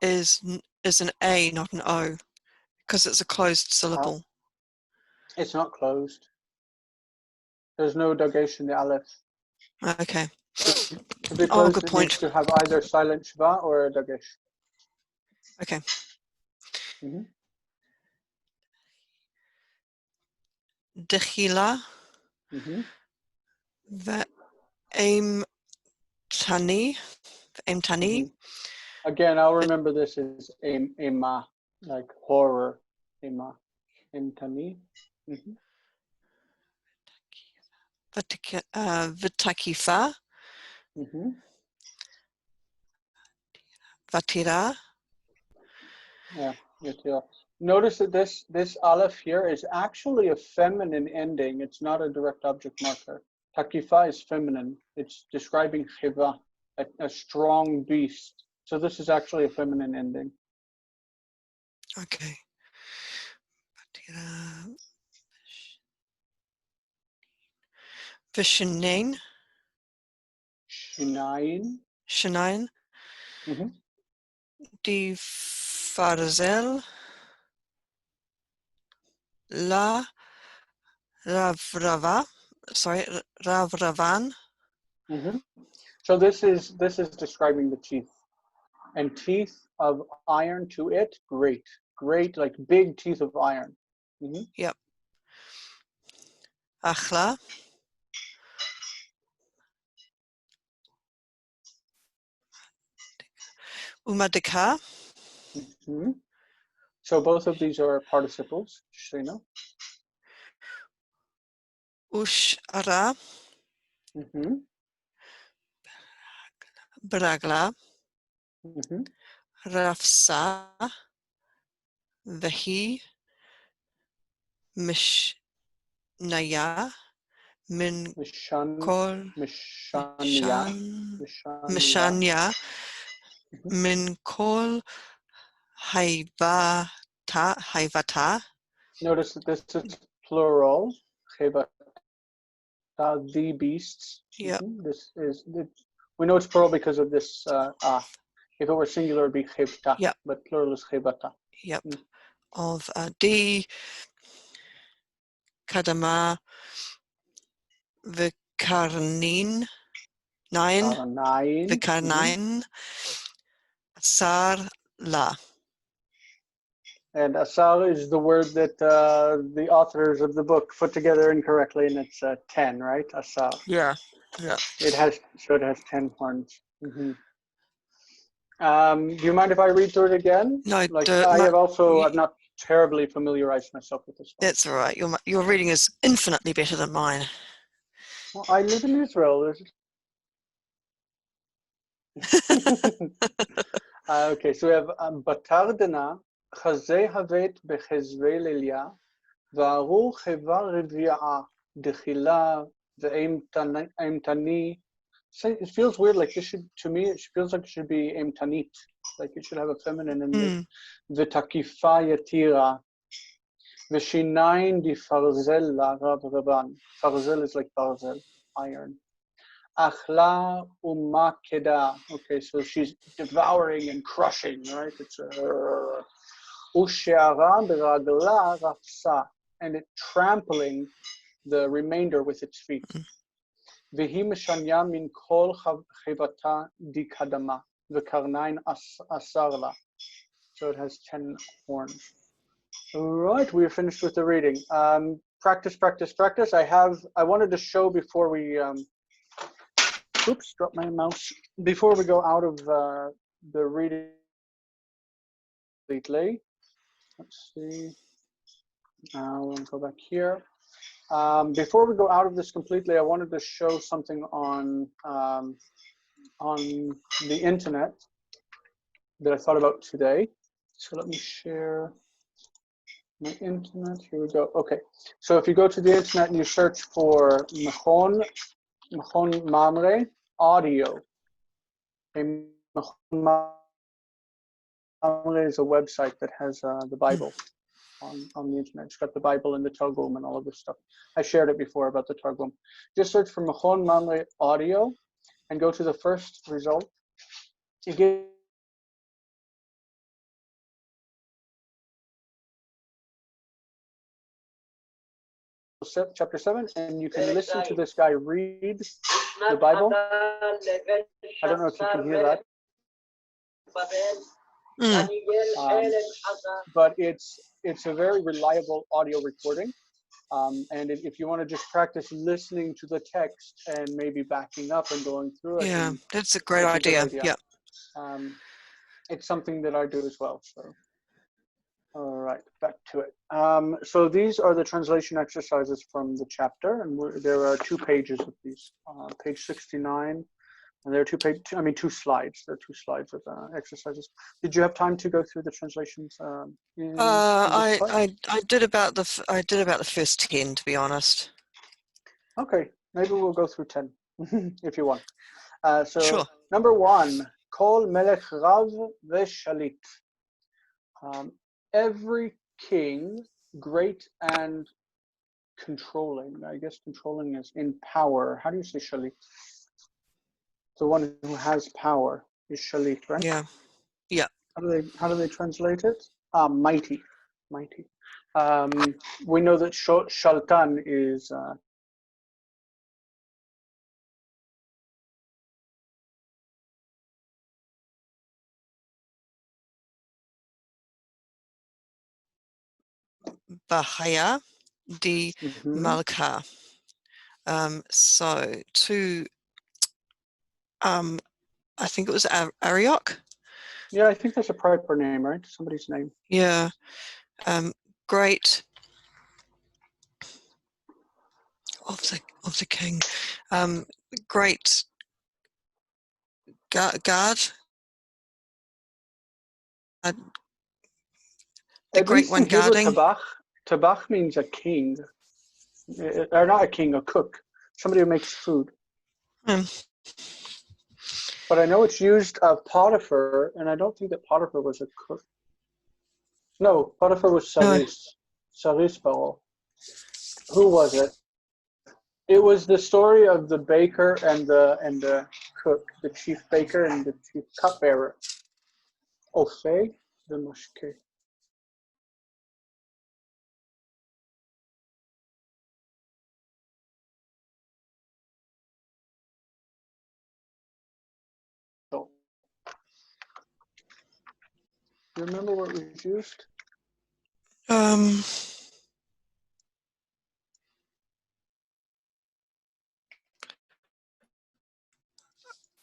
is an A, not an O, because it's a closed syllable? It's not closed. There's no dagesh in the aleph. Okay. To be closed, good it point. needs to have either silent shva or a dagesh. Okay. Dechila. Aim Tani. Again, I'll remember this as ema, like horror. Ema. Tani. Vitakifa. Vatira. Yeah, Yatir. Notice that this aleph here is actually a feminine ending. It's not a direct object marker. Takifa is feminine. It's describing chiva, a strong beast. So this is actually a feminine ending. Okay. Vishnain. Shinayin. Shinain. Mm-hmm. Die Farzel. La Ravrava. Sorry, Ravravan. Mm-hmm. So this is describing the teeth. And teeth of iron to it, great, like big teeth of iron. Mm-hmm. Yep. Achla. Umadika. Mm-hmm. So both of these are participles, just so you know. Ushara. Mm-hmm. Bragla. Mm-hmm. Rafsa. Vehi. Mishnaya. Min Kol. Mishania. Mishanya. Mm-hmm. Min Kol. Haivata. Notice that this is plural. The beasts. Yep. Mm-hmm. This is we know it's plural because of this. If it were singular, it'd be chevta, Yep. but plural is chevata. Yep. Of D. Kadama. Vikarnin. Nine. Vikarnine. Asar La. And asar is the word that the authors of the book put together incorrectly, and it's 10, right? Asar. Yeah. Yeah. It has 10 horns. Mm-hmm. Do you mind if I read through it again? No, Like no, I've not terribly familiarized myself with this one. that's all right. Your reading is infinitely better than mine. Well, I live in Israel. Okay, so we have Batardana, Chazei Havet Bechezvei Lilia, Varu Cheva Revi'a, Dechila, Ve'emtani. It feels weird, like this should, to me, it feels like it should be Emtanit, like it should have a feminine in it. V'takifa Yatira, V'shinayin di Farzel La Rav Raban. Farzel is like Farzel, iron. Achla umakeda. Okay, so she's devouring and crushing, right? It's Usheara beragla rafsa, and it trampling the remainder with its feet. Vehi meshanya min kol chevata dikadama, v'karnain asarla. So it has 10 horns. All right, we are finished with the reading. Practice. I wanted to show before we oops, dropped my mouse. Before we go out of the reading completely, let's see. We'll go back here. Before we go out of this completely, I wanted to show something on the internet that I thought about today. So let me share my internet. Here we go. Okay. So if you go to the internet and you search for Mechon Mamre audio, Mechon Mamre is a website that has the Bible on the internet. It's got the Bible and the Targum and all of this stuff. I shared it before about the Targum. Just search for Mechon Mamre audio and go to the first result. You get chapter 7, and you can listen to this guy read the Bible. I don't know if you can hear that. But it's a very reliable audio recording. And if you want to just practice listening to the text and maybe backing up and going through it. Yeah, that's a great idea. Yeah. It's something that I do as well. So, all right, back to it. So these are the translation exercises from the chapter, and there are 2 pages of these. Page 69 And there are two slides. There are 2 slides with exercises. Did you have time to go through the translations? In this class? I did about the first 10, to be honest. Okay, maybe we'll go through 10 if you want. So Sure. number 1, Kol Melech Rav Veshalit. Every king, great and controlling. I guess controlling is in power. How do you say Shalit? The one who has power is Shalit, right? Yeah. Yeah. How do they translate it? Mighty. Mighty. We know that Shaltan is Bahaya di mhm. Malka. So to I think it was Ariok. Yeah, I think that's a proper name, right? Somebody's name. Yeah. Great of the king. Great guard. The At great least one in Hebrew, guarding. tabach means a king, or not a king, a cook, somebody who makes food. But I know it's used of Potiphar, and I don't think that Potiphar was a cook. No, Potiphar was Saris. Saris Paro. Who was it? It was the story of the baker and the cook, the chief baker and the chief cupbearer. Ofei the Mashke. So, do you remember what was used?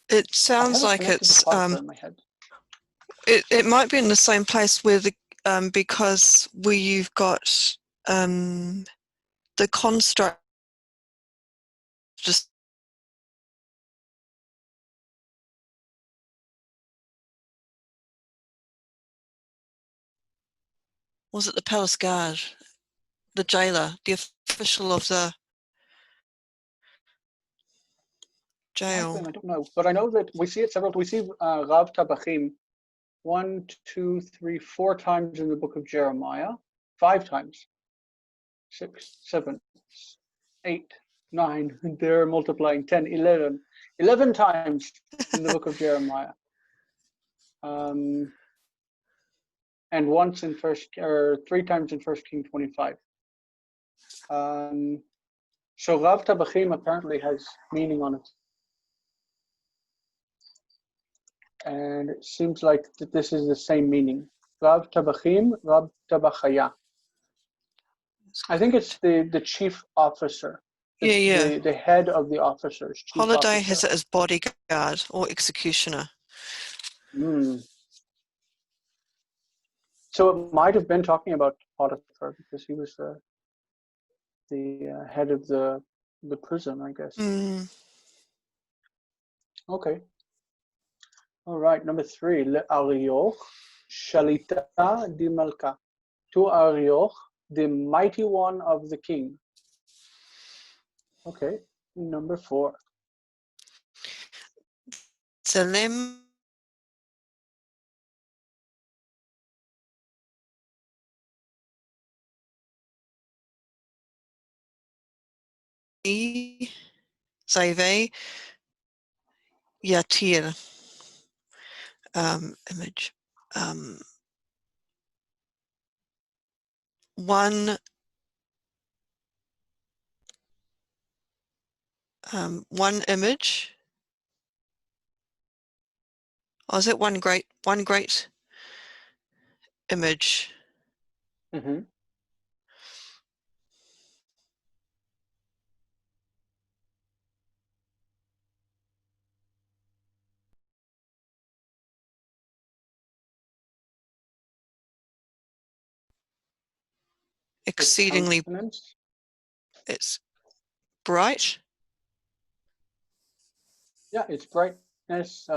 It sounds like it's in my head. it might be in the same place where the because where you've got the construct just was it the palace guard, the jailer, the official of the jail. I don't know, but I know that we see it several. We see Rav Tabachim 1, 2, 3, 4 times in the book of Jeremiah, 5 times, 6, 7, 8, 9. They're multiplying 10, 11 times in the book of Jeremiah, and once in 3 times in 1 King 25. So Rav Tabachim apparently has meaning on it. And it seems like that this is the same meaning. Rav Tabachim, Rav Tabachaya. I think it's the chief officer. The head of the officers. Holiday has it as bodyguard or executioner. So it might have been talking about Potiphar because he was the head of the prison, I guess. Okay. All right, number 3, Le'arioch Shalita di Malka. To Arioch, the mighty one of the king. Okay, number 4. Tzelem Zave Yatir image. One image. Oh, is it one great image? Exceedingly, it's bright. Yeah, it's bright Yes,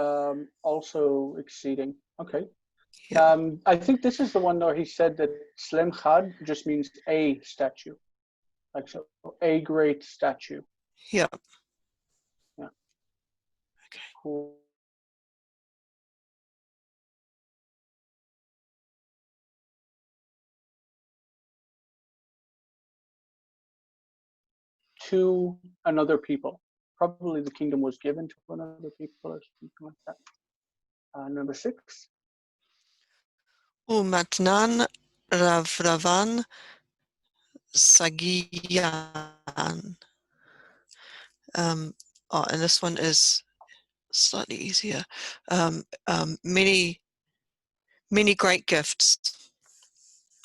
also exceeding. Okay. Yeah. I think this is the one where he said that Slem Chad just means a statue. Like so, a great statue. Yeah. Yeah. Okay. Cool. To another people. Probably the kingdom was given to another people or something like that. Number 6. Umatnan Ravravan Sagiyan. And this one is slightly easier. Many great gifts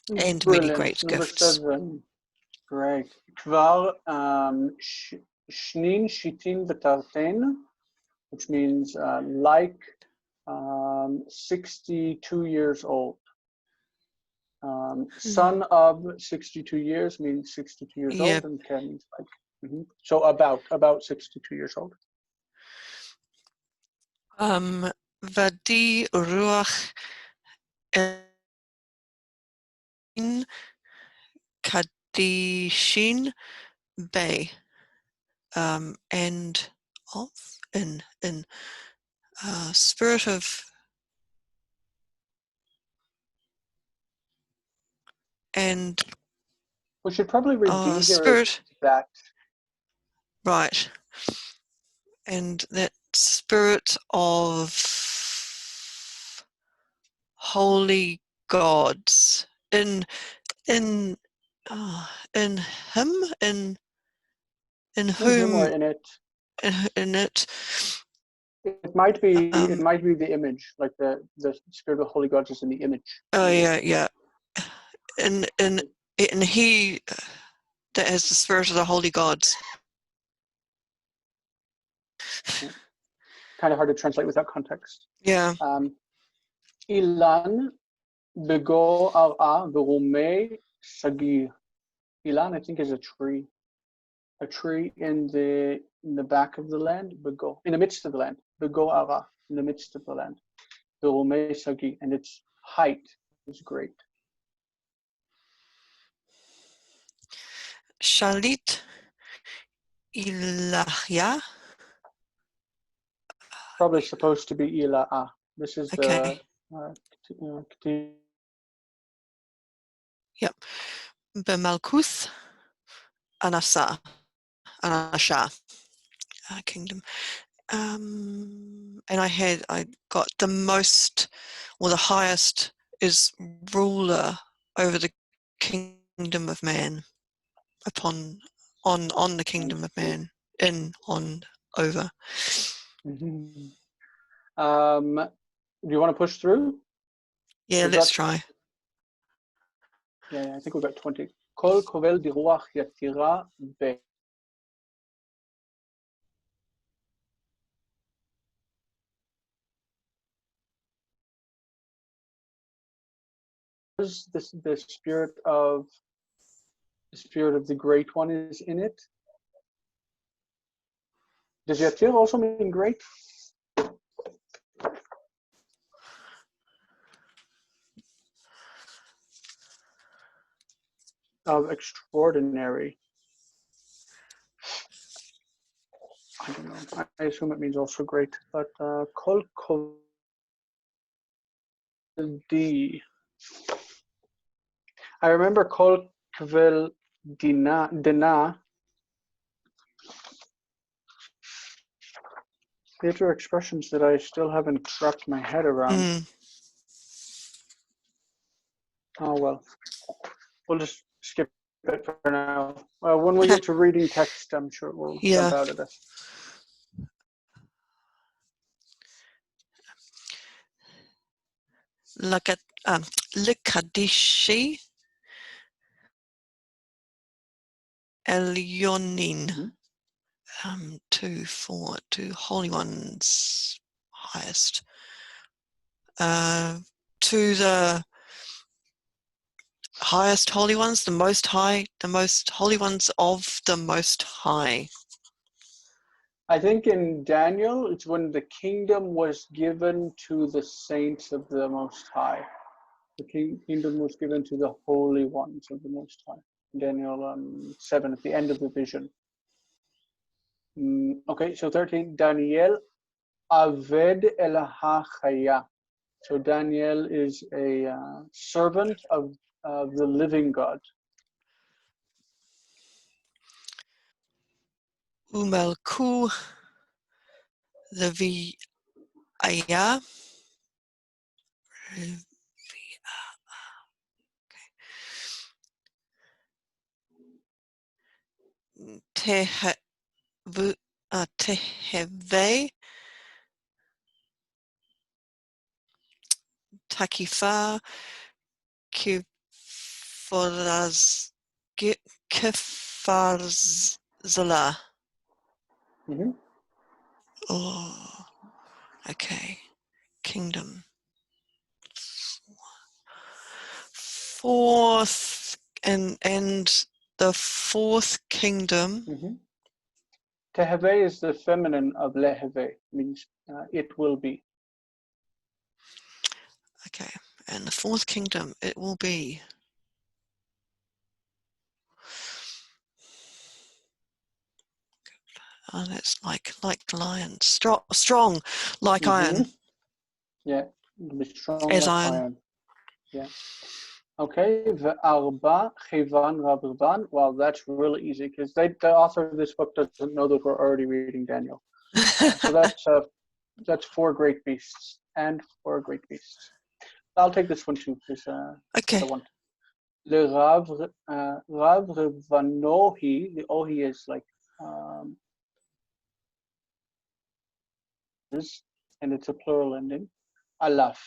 and many Brilliant. great Number gifts. 7. Great. Kvar Shnin Shitin V'Tarten, which means like 62 years old. Son of 62 years means 62 years Yeah. old, and Ken means like. So about 62 years old. Vadi Ruach in Kadishin Bay. And of in spirit of and We should probably read D here as spirit, that. right, and that spirit of holy gods in him in In him or whom in it. in it. It might be the image, like the spirit of the holy gods is in the image. Oh yeah. In he that has the spirit of the holy gods. Yeah. Kind of hard to translate without context. Yeah. Ilan bego ara v'rumei sagir. Ilan, I think, is a tree. A tree in the back of the land, bego, in the midst of the land. Bego ara, in the midst of the land. V'rumei sagir, and its height is great. Shalit Ilahya. Probably supposed to be Ila'ah. This is Okay. the Yep. Bemalkuth Anasha kingdom. And I got the most, or the highest is ruler over the kingdom of man, on the kingdom of man, on over. Do you want to push through? Yeah, We've let's got, try. I think we've got 20. Kol kovel diruach yatira be. This the spirit of the great one is in it. Does yatir also mean great? Of extraordinary. I don't know. I assume it means also great, but kol kovel di. I remember kol kovel dina. These are expressions that I still haven't wrapped my head around. Oh well, we'll just skip it for now. When we get to reading text, I'm sure we'll jump out of it. Likadishi Elyonin. Two holy ones highest. To the highest holy ones, the most holy ones of the most high. I think in Daniel, it's when the kingdom was given to the saints of the Most High. The kingdom was given to the holy ones of the Most High. Daniel 7, at the end of the vision. Okay, so 13, Daniel Aved El HaChaya. So Daniel is a servant of the living God. Umelku the V'aya. Teheve Takifa Kifarzala. Mm-hmm. Oh, okay. Kingdom. Fourth and the fourth kingdom. Mm-hmm. Teheve is the feminine of leheve, means it will be. Okay, and the fourth kingdom, it will be. And it's like the lion, strong like iron. Yeah, it'll be strong As like iron. Yeah. Okay, Ve'arba Chivan Rabban. Well, that's really easy because the author of this book doesn't know that we're already reading Daniel. So that's 4 great beasts and 4 great beasts. I'll take this one too because Okay. I want. Le Rav Revanohi. The Ohi is like and it's a plural ending. Alaf.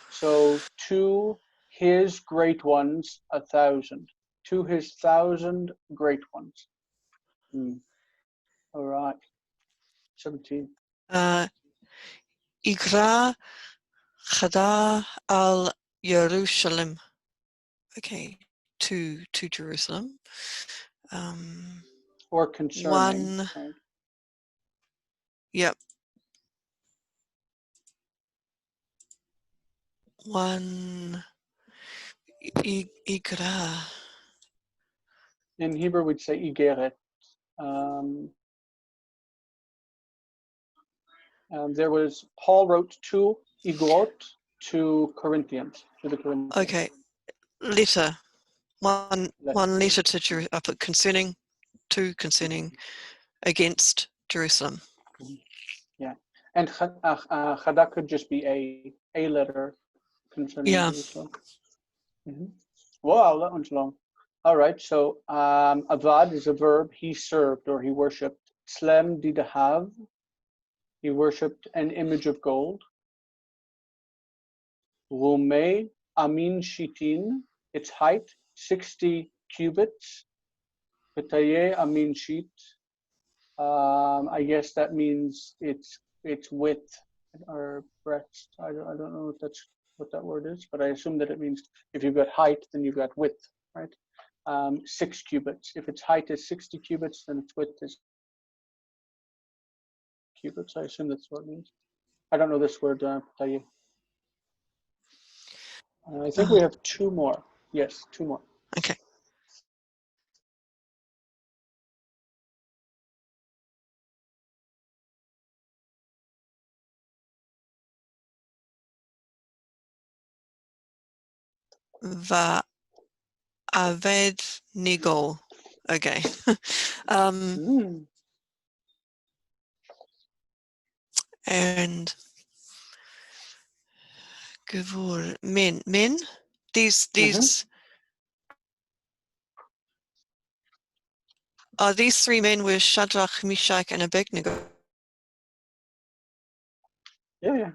So to his great ones 1,000. To his 1,000 great ones. All right. 17. Igra Chada al Jerusalem. Okay, to Jerusalem. Or concerning. One. Right? Yep. One. Igra. In Hebrew, we'd say igeret. There was Paul wrote 2 igrot to Corinthians, to the Corinthians. Okay, letter. One letter to Jerusalem. I put concerning, to concerning, against Jerusalem. Yeah, and chada could just be a letter concerning Jerusalem. Wow, that one's long. All right, so avad is a verb. He served or he worshipped. Tzlem didahav. He worshipped an image of gold. Rumei amin shitin. Its height 60 cubits. Petaye amin shit. I guess that means its width or breadth. I don't know if that's what that word is, but I assume that it means if you've got height, then you've got width, right? 6 cubits. If its height is 60 cubits, then its width is cubits. I assume that's what it means. I don't know this word. I think we have 2 more. Yes, 2 more. Okay. Va Aved Nigol. Okay. And Gevur men. These these 3 men were Shadrach, Meshach, and Abednego. Yeah.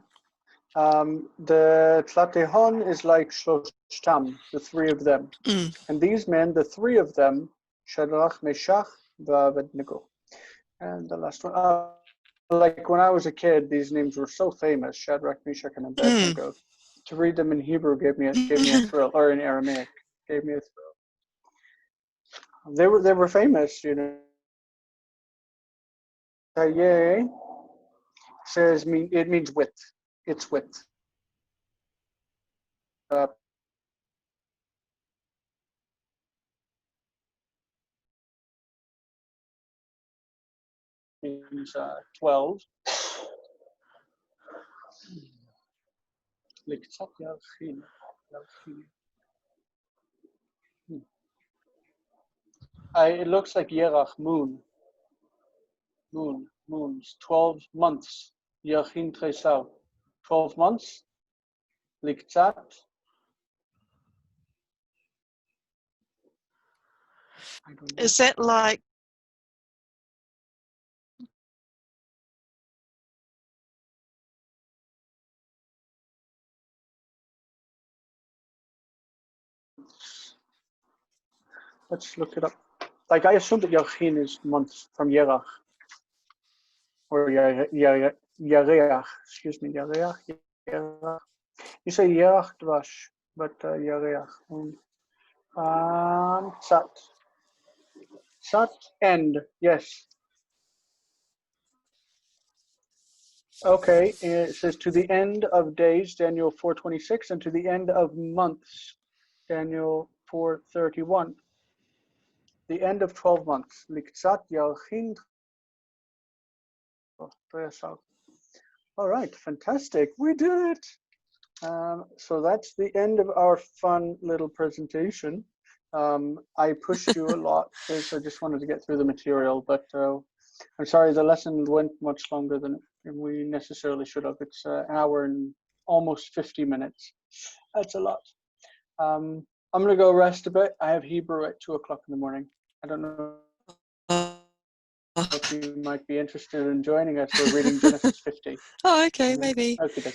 The Tlatehon is like Shloshtam, the 3 of them. And these men, the 3 of them, Shadrach, Meshach, Abednego. And the last one, like when I was a kid, these names were so famous, Shadrach, Meshach, and Abednego. To read them in Hebrew gave me a thrill, or in Aramaic gave me a thrill. They were famous, you know. says it means width. It's width. Means 12. It looks like Yerach, moon. Moons. 12 months. Yachin Tresau. 12 months. Liktzat. Is that like Let's look it up. Like, I assume that Yachin is months from Yerach. Or Yareach. Excuse me, Yareach. You say Yerach Dvash, but Yareach. Tzat. Tzat, end. Yes. Okay, it says to the end of days, Daniel 4:26, and to the end of months, Daniel 4:31. The end of 12 months. Liktzat Yachin. All right, fantastic. We did it. So that's the end of our fun little presentation. I pushed you a lot because I just wanted to get through the material, but I'm sorry the lesson went much longer than we necessarily should have. It's an hour and almost 50 minutes. That's a lot. I'm going to go rest a bit. I have Hebrew at 2 o'clock in the morning. I don't know if you might be interested in joining us. We're reading Genesis 50. Oh, okay, maybe. Okay.